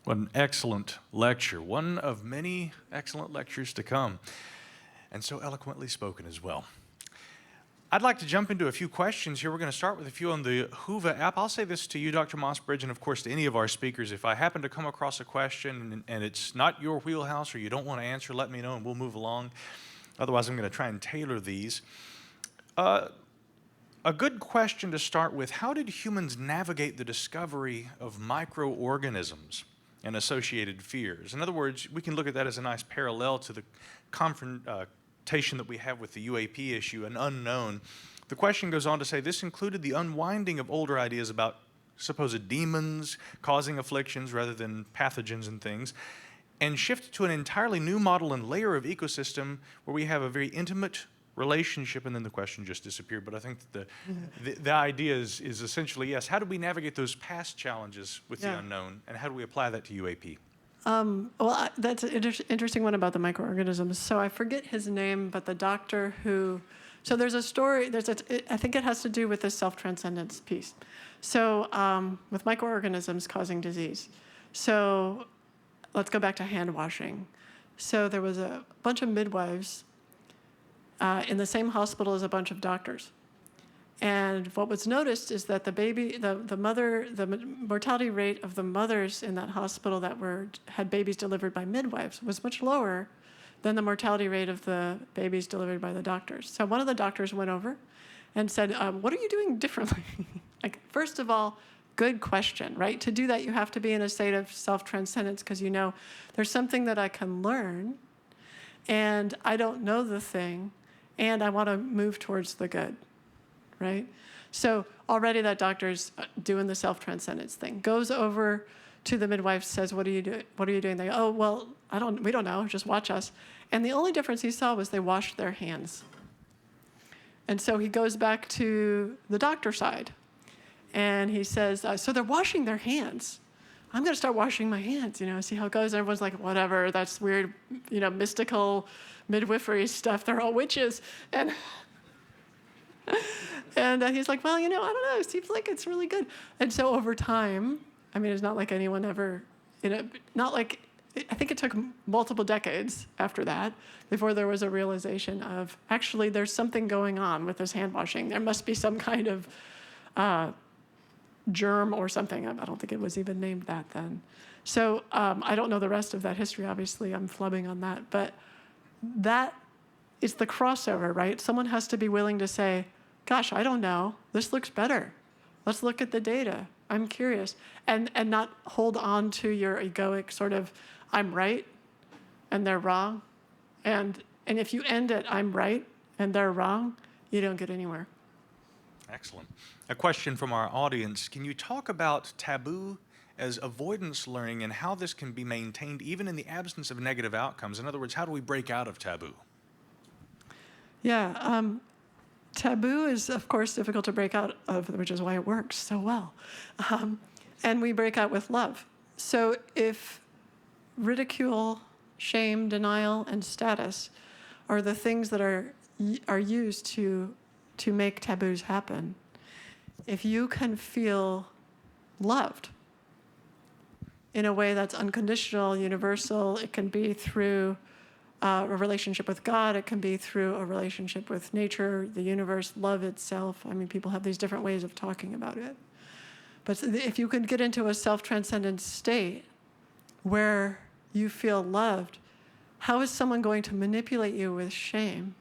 What an excellent lecture. One of many excellent lectures to come, and so eloquently spoken as well. I'd like to jump into a few questions here. We're going to start with a few on the Whova app. I'll say this to you, Dr. Mossbridge, and of course to any of our speakers. If I happen to come across a question and it's not your wheelhouse or you don't want to answer, let me know and we'll move along. Otherwise, I'm going to try and tailor these. A good question to start with: how did humans navigate the discovery of microorganisms and associated fears? In other words, we can look at that as a nice parallel to the that we have with the UAP issue, an unknown. The question goes on to say this included the unwinding of older ideas about supposed demons causing afflictions rather than pathogens and things, and shift to an entirely new model and layer of ecosystem where we have a very intimate relationship, and then the question just disappeared. But I think that the idea is essentially, yes, how do we navigate those past challenges with the unknown, and how do we apply that to UAP?
That's an interesting one about the microorganisms. So I forget his name, but the doctor who, so there's a story, I think it has to do with this self-transcendence piece. So with microorganisms causing disease. So let's go back to hand washing. So there was a bunch of midwives in the same hospital as a bunch of doctors. And what was noticed is that the mortality rate of the mothers in that hospital that had babies delivered by midwives was much lower than the mortality rate of the babies delivered by the doctors. So one of the doctors went over and said, what are you doing differently? Like, first of all, good question, right? To do that, you have to be in a state of self-transcendence because you know there's something that I can learn and I don't know the thing and I want to move towards the good. Right? So already that doctor's doing the self-transcendence thing. Goes over to the midwife, says, what are you doing? What are you doing? They go, oh, well, we don't know, just watch us. And the only difference he saw was they washed their hands. And so he goes back to the doctor side and he says, so they're washing their hands. I'm going to start washing my hands, see how it goes. And everyone's like, whatever, that's weird, mystical midwifery stuff. They're all witches. And he's like, well, I don't know. It seems like it's really good. And so over time, it's not like anyone ever, not like, I think it took multiple decades after that before there was a realization of, actually, there's something going on with this hand washing. There must be some kind of germ or something. I don't think it was even named that then. So I don't know the rest of that history, obviously. I'm flubbing on that. But that is the crossover, right? Someone has to be willing to say, gosh, I don't know. This looks better. Let's look at the data. I'm curious. And not hold on to your egoic sort of, I'm right and they're wrong. And if you end at I'm right and they're wrong, you don't get anywhere.
Excellent. A question from our audience. Can you talk about taboo as avoidance learning and how this can be maintained even in the absence of negative outcomes? In other words, how do we break out of taboo?
Yeah. Taboo is, of course, difficult to break out of, which is why it works so well. And we break out with love. So if ridicule, shame, denial, and status are the things that are used to make taboos happen, if you can feel loved in a way that's unconditional, universal, it can be through a relationship with God, it can be through a relationship with nature, the universe, love itself. People have these different ways of talking about it. But if you can get into a self-transcendent state where you feel loved, how is someone going to manipulate you with shame?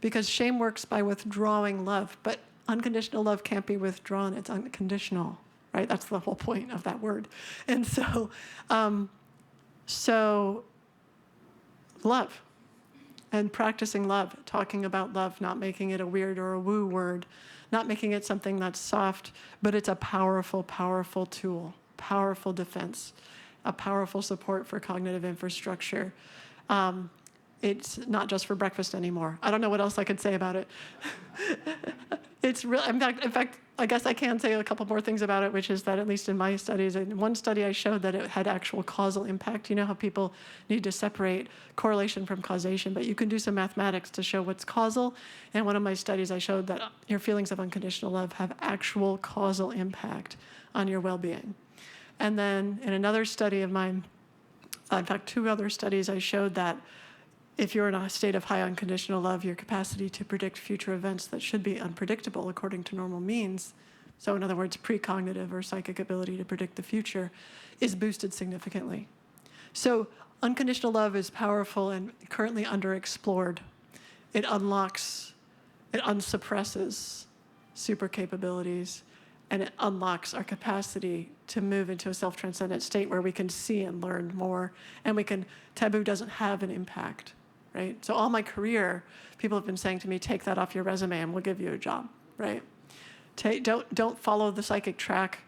Because shame works by withdrawing love, but unconditional love can't be withdrawn, it's unconditional, right? That's the whole point of that word. And so love and practicing love, talking about love, not making it a weird or a woo word, not making it something that's soft, but it's a powerful, powerful tool, powerful defense, a powerful support for cognitive infrastructure. It's not just for breakfast anymore. I don't know what else I could say about it. It's real. In fact, I guess I can say a couple more things about it, which is that at least in my studies, in one study I showed that it had actual causal impact. You know how people need to separate correlation from causation, but you can do some mathematics to show what's causal. And one of my studies, I showed that your feelings of unconditional love have actual causal impact on your well-being. And then in another study of mine, in fact, two other studies, I showed that if you're in a state of high unconditional love, your capacity to predict future events that should be unpredictable according to normal means, so in other words, precognitive or psychic ability to predict the future, is boosted significantly. So unconditional love is powerful and currently underexplored. It unsuppresses super capabilities, and it unlocks our capacity to move into a self-transcendent state where we can see and learn more, and taboo doesn't have an impact. Right? So all my career, people have been saying to me, take that off your resume and we'll give you a job, right? Don't follow the psychic track.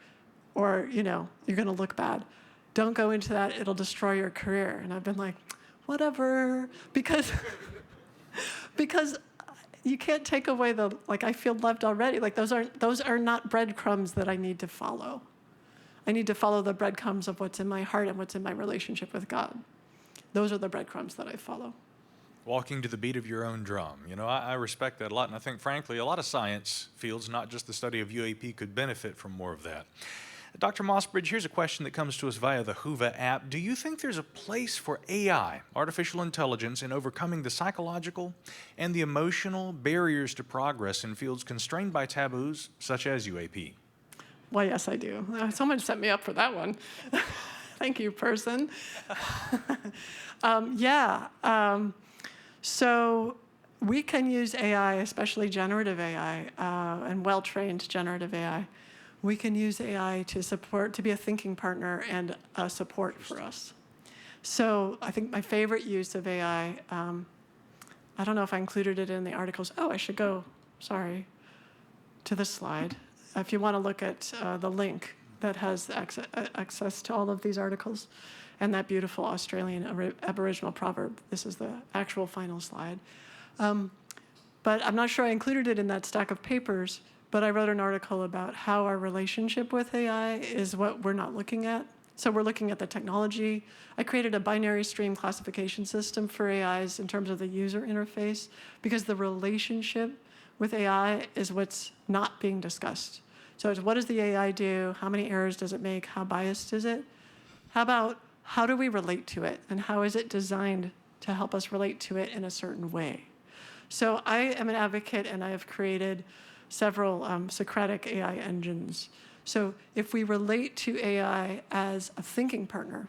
or, you're going to look bad. Don't go into that. It'll destroy your career. And I've been like, whatever, because you can't take away I feel loved already. Like those are not breadcrumbs that I need to follow. I need to follow the breadcrumbs of what's in my heart and what's in my relationship with God. Those are the breadcrumbs that I follow.
Walking to the beat of your own drum. I respect that a lot, and I think, frankly, a lot of science fields, not just the study of UAP, could benefit from more of that. Dr. Mossbridge, here's a question that comes to us via the Whova app. Do you think there's a place for AI, artificial intelligence, in overcoming the psychological and the emotional barriers to progress in fields constrained by taboos, such as UAP?
Well, yes, I do. Someone set me up for that one. Thank you, person. So we can use AI, especially generative AI, and well-trained generative AI. We can use AI to be a thinking partner and a support for us. So I think my favorite use of AI, I don't know if I included it in the articles. Oh, I should go, to this slide. If you want to look at the link that has access to all of these articles and that beautiful Australian Aboriginal proverb. This is the actual final slide. But I'm not sure I included it in that stack of papers, but I wrote an article about how our relationship with AI is what we're not looking at. So we're looking at the technology. I created a binary stream classification system for AIs in terms of the user interface, because the relationship with AI is what's not being discussed. So it's, what does the AI do? How many errors does it make? How biased is it? How about, how do we relate to it? And how is it designed to help us relate to it in a certain way? So I am an advocate, and I have created several Socratic AI engines. So if we relate to AI as a thinking partner,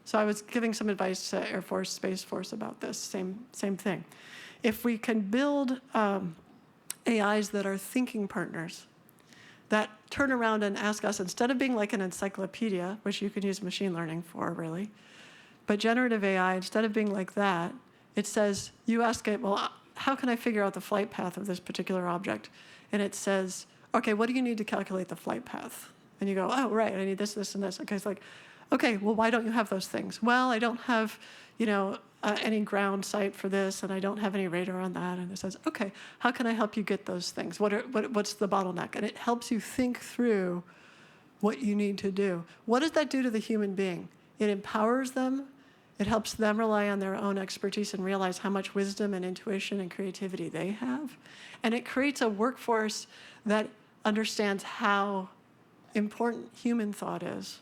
so I was giving some advice to Air Force, Space Force about this, same thing. If we can build AIs that are thinking partners, that turn around and ask us, instead of being like an encyclopedia, which you could use machine learning for, really, but generative AI, instead of being like that, it says, you ask it, well, how can I figure out the flight path of this particular object? And it says, okay, what do you need to calculate the flight path? And you go, oh, right, I need this, this, and this. Okay, it's like, okay, well, why don't you have those things? Well, I don't have, any ground sight for this, and I don't have any radar on that. And it says, okay, how can I help you get those things? What's the bottleneck? And it helps you think through what you need to do. What does that do to the human being? It empowers them. It helps them rely on their own expertise and realize how much wisdom and intuition and creativity they have. And it creates a workforce that understands how important human thought is,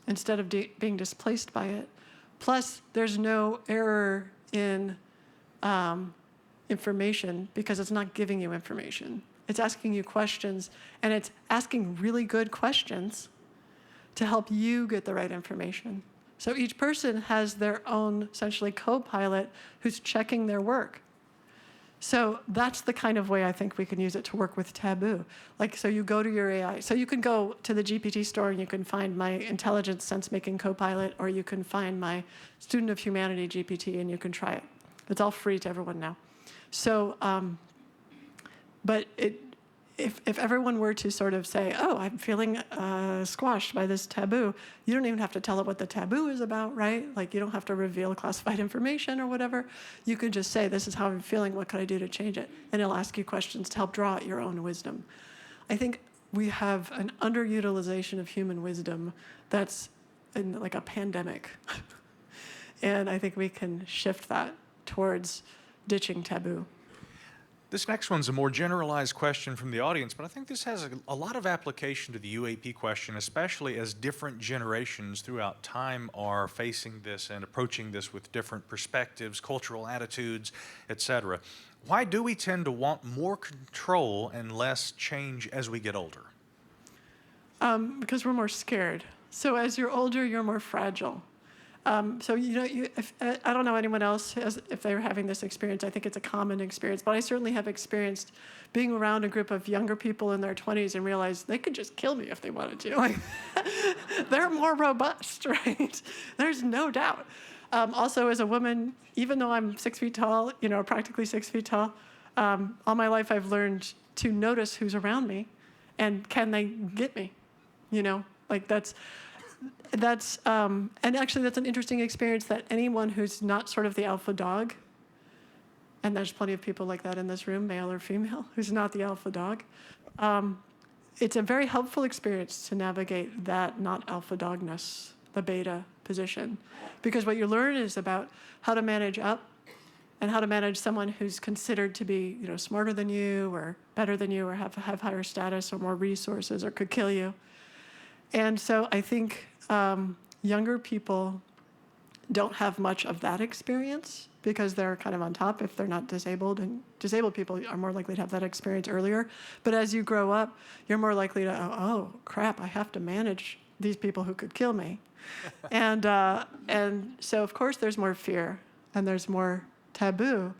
instead of being displaced by it. Plus, there's no error in information, because it's not giving you information. It's asking you questions, and it's asking really good questions to help you get the right information. So each person has their own, essentially, co-pilot who's checking their work. So that's the kind of way I think we can use it to work with Taboo. So you go to your AI. So you can go to the GPT store and you can find my intelligence sense-making co-pilot, or you can find my student of humanity GPT and you can try it. It's all free to everyone now. So, but if everyone were to sort of say, oh, I'm feeling squashed by this taboo, you don't even have to tell it what the taboo is about, right? You don't have to reveal classified information or whatever. You can just say, this is how I'm feeling, what could I do to change it? And it'll ask you questions to help draw out your own wisdom. I think we have an underutilization of human wisdom that's in a pandemic. And I think we can shift that towards ditching taboo.
This next one's a more generalized question from the audience, but I think this has a lot of application to the UAP question, especially as different generations throughout time are facing this and approaching this with different perspectives, cultural attitudes, etc. Why do we tend to want more control and less change as we get older?
Because we're more scared. So as you're older, you're more fragile. So, I don't know anyone else if they're having this experience. I think it's a common experience, but I certainly have experienced being around a group of younger people in their 20s and realize they could just kill me if they wanted to. They're more robust, right? There's no doubt. Also, as a woman, even though I'm 6 feet tall, practically 6 feet tall, all my life I've learned to notice who's around me and can they get me? Like and actually that's an interesting experience that anyone who's not sort of the alpha dog, and there's plenty of people like that in this room, male or female, who's not the alpha dog. It's a very helpful experience to navigate that not alpha dogness, the beta position, because what you learn is about how to manage up and how to manage someone who's considered to be, smarter than you or better than you or have higher status or more resources or could kill you. And so I think younger people don't have much of that experience because they're kind of on top if they're not disabled, and disabled people are more likely to have that experience earlier. But as you grow up, you're more likely to, oh crap, I have to manage these people who could kill me. And so of course there's more fear and there's more taboo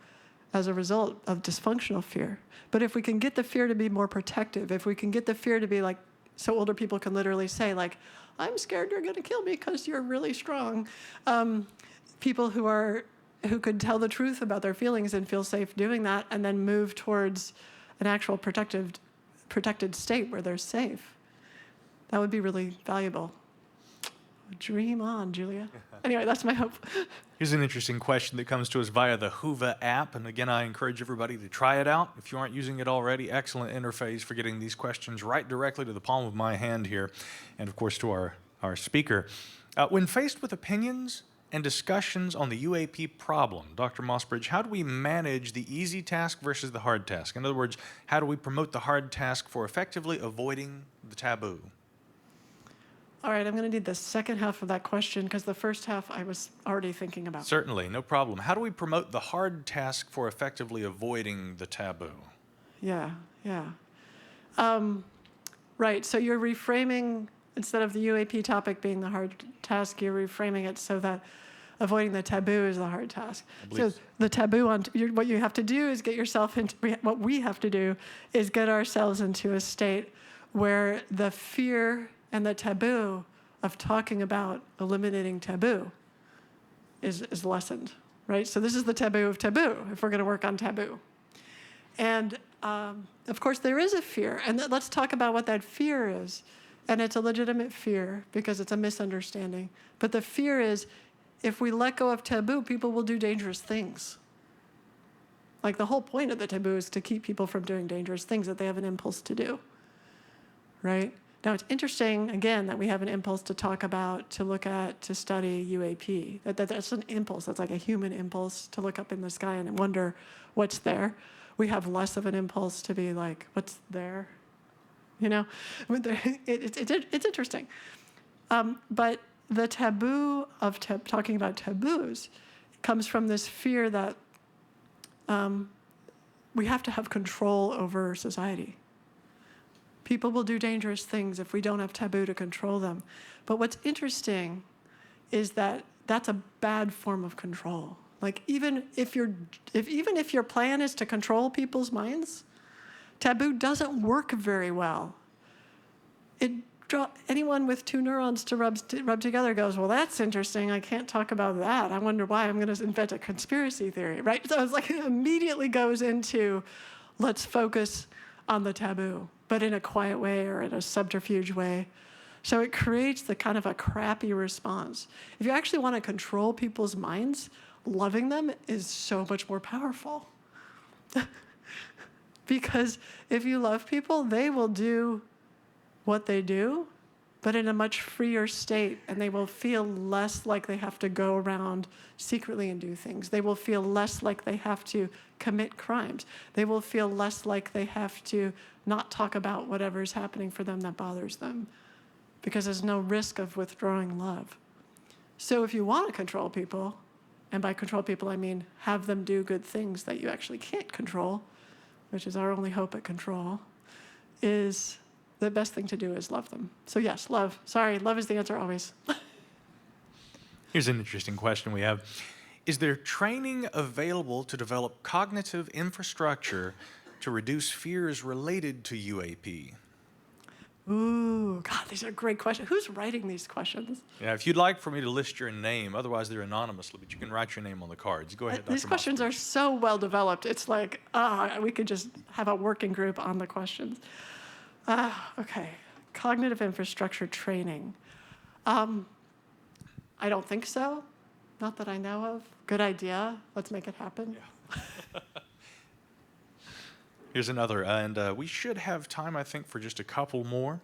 as a result of dysfunctional fear. But if we can get the fear to be more protective, if we can get the fear to be like, so older people can literally say like, I'm scared you're going to kill me because you're really strong. People who could tell the truth about their feelings and feel safe doing that, and then move towards an actual protected state where they're safe. That would be really valuable. Dream on, Julia. Anyway, that's my hope.
Here's an interesting question that comes to us via the Whova app. And again, I encourage everybody to try it out. If you aren't using it already, excellent interface for getting these questions right directly to the palm of my hand here. And of course, to our speaker. When faced with opinions and discussions on the UAP problem, Dr. Mossbridge, how do we manage the easy task versus the hard task? In other words, how do we promote the hard task for effectively avoiding the taboo?
All right, I'm going to need the second half of that question because the first half I was already thinking about.
Certainly, no problem. How do we promote the hard task for effectively avoiding the taboo?
Yeah. Right, so you're reframing, instead of the UAP topic being the hard task, you're reframing it so that avoiding the taboo is the hard task. So the taboo, what you have to do is get yourself into, what we have to do is get ourselves into a state where the fear and the taboo of talking about eliminating taboo is lessened, right? So this is the taboo of taboo, if we're going to work on taboo. And of course, there is a fear. And let's talk about what that fear is. And it's a legitimate fear because it's a misunderstanding. But the fear is, if we let go of taboo, people will do dangerous things. Like the whole point of the taboo is to keep people from doing dangerous things that they have an impulse to do, right? Now, it's interesting, again, that we have an impulse to talk about, to look at, to study UAP. That's an impulse. That's like a human impulse to look up in the sky and wonder what's there. We have less of an impulse to be like, what's there? It's interesting. But the taboo of talking about taboos comes from this fear that we have to have control over society. People will do dangerous things if we don't have taboo to control them. But what's interesting is that that's a bad form of control. Like even if your plan is to control people's minds, taboo doesn't work very well. Anyone with two neurons to rub together goes, well, that's interesting. I can't talk about that. I wonder why. I'm going to invent a conspiracy theory, right? So it's like it immediately goes into, let's focus on the taboo, but in a quiet way or in a subterfuge way. So it creates the kind of a crappy response. If you actually want to control people's minds, loving them is so much more powerful. Because if you love people, they will do what they do, but in a much freer state, and they will feel less like they have to go around secretly and do things. They will feel less like they have to commit crimes. They will feel less like they have to not talk about whatever's happening for them that bothers them, because there's no risk of withdrawing love. So if you want to control people, and by control people I mean have them do good things that you actually can't control, which is our only hope at control, is the best thing to do is love them. So yes, love. Sorry, love is the answer always.
Here's an interesting question we have. Is there training available to develop cognitive infrastructure to reduce fears related to UAP?
Ooh, God, these are great questions. Who's writing these questions?
Yeah, if you'd like for me to list your name, otherwise they're anonymously, but you can write your name on the cards. Go ahead, Dr.
These questions are so well developed. It's like, we could just have a working group on the questions. Okay, cognitive infrastructure training. I don't think so. Not that I know of. Good idea. Let's make it happen.
Yeah. Here's another, and we should have time, I think, for just a couple more.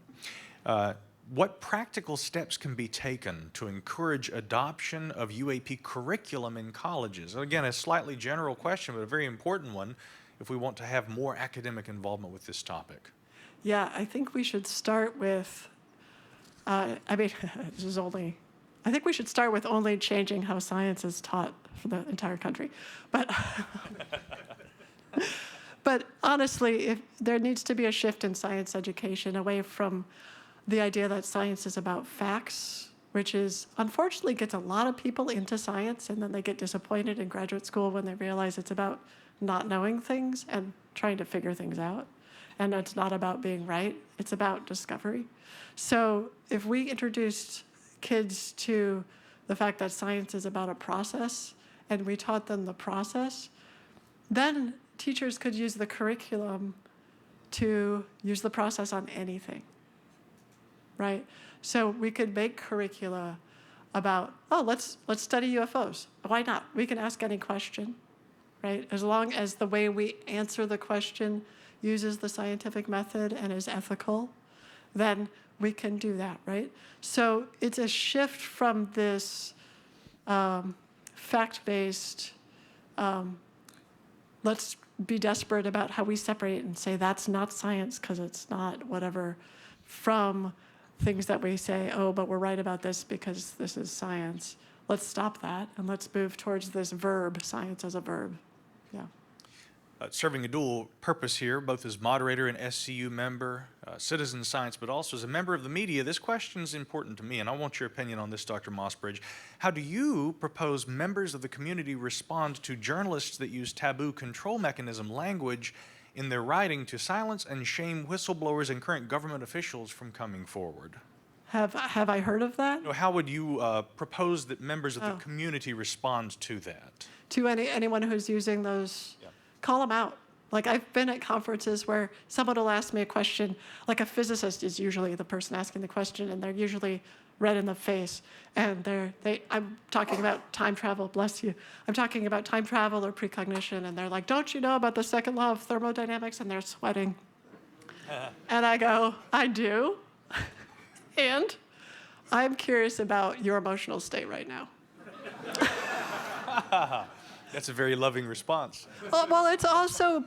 What practical steps can be taken to encourage adoption of UAP curriculum in colleges? Again, a slightly general question, but a very important one if we want to have more academic involvement with this topic.
Yeah, I think we should start with, I think we should start with only changing how science is taught for the entire country. But, but honestly, there needs to be a shift in science education away from the idea that science is about facts, which is unfortunately gets a lot of people into science, and then they get disappointed in graduate school when they realize it's about not knowing things and trying to figure things out. And it's not about being right, it's about discovery. So if we introduced kids to the fact that science is about a process, and we taught them the process, then teachers could use the curriculum to use the process on anything. Right? So we could make curricula about, let's study UFOs. Why not? We can ask any question, right? As long as the way we answer the question uses the scientific method and is ethical, then we can do that, right? So it's a shift from this fact-based, let's be desperate about how we separate and say that's not science because it's not whatever, from things that we say, but we're right about this because this is science. Let's stop that and let's move towards this verb, science as a verb. Yeah.
Serving a dual purpose here, both as moderator and SCU member, citizen science, but also as a member of the media, this question is important to me, and I want your opinion on this, Dr. Mossbridge. How do you propose members of the community respond to journalists that use taboo control mechanism language in their writing to silence and shame whistleblowers and current government officials from coming forward?
Have I heard of that?
How would you propose that members of the community respond to that?
To anyone who's using those, call them out. Like I've been at conferences where someone will ask me a question, like a physicist is usually the person asking the question, and they're usually red in the face. And I'm talking about time travel, bless you. I'm talking about time travel or precognition, and they're like, don't you know about the second law of thermodynamics? And they're sweating. And I go, I do. And I'm curious about your emotional state right now.
That's a very loving response.
Well, it's also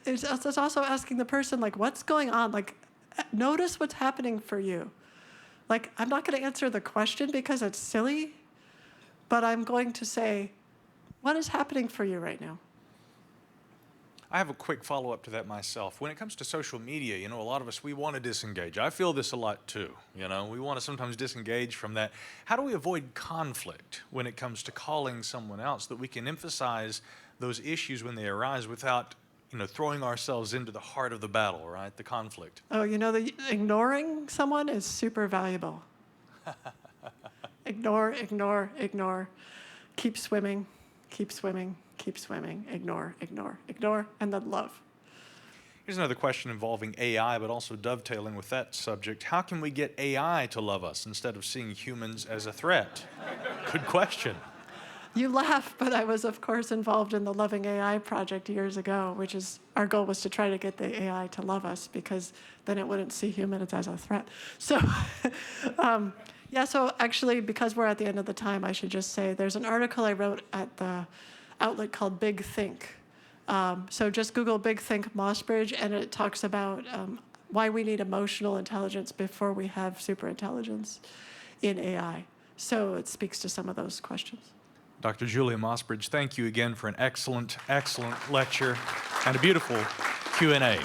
it's also asking the person, like, what's going on? Like, notice what's happening for you. Like, I'm not going to answer the question because it's silly, but I'm going to say, what is happening for you right now?
I have a quick follow-up to that myself. When it comes to social media, a lot of us, we want to disengage. I feel this a lot too, We want to sometimes disengage from that. How do we avoid conflict when it comes to calling someone out so that we can emphasize those issues when they arise without, throwing ourselves into the heart of the battle, right? The conflict.
Ignoring someone is super valuable. Ignore, ignore, ignore. Keep swimming, keep swimming. Keep swimming, ignore, ignore, ignore, and then love.
Here's another question involving AI, but also dovetailing with that subject. How can we get AI to love us instead of seeing humans as a threat? Good question.
You laugh, but I was, of course, involved in the Loving AI project years ago, which is, our goal was to try to get the AI to love us because then it wouldn't see humans as a threat. So, so actually, because we're at the end of the time, I should just say there's an article I wrote at the outlet called Big Think. So just Google Big Think Mossbridge, and it talks about why we need emotional intelligence before we have superintelligence in AI. So it speaks to some of those questions.
Dr. Julia Mossbridge, thank you again for an excellent, excellent lecture and a beautiful Q&A.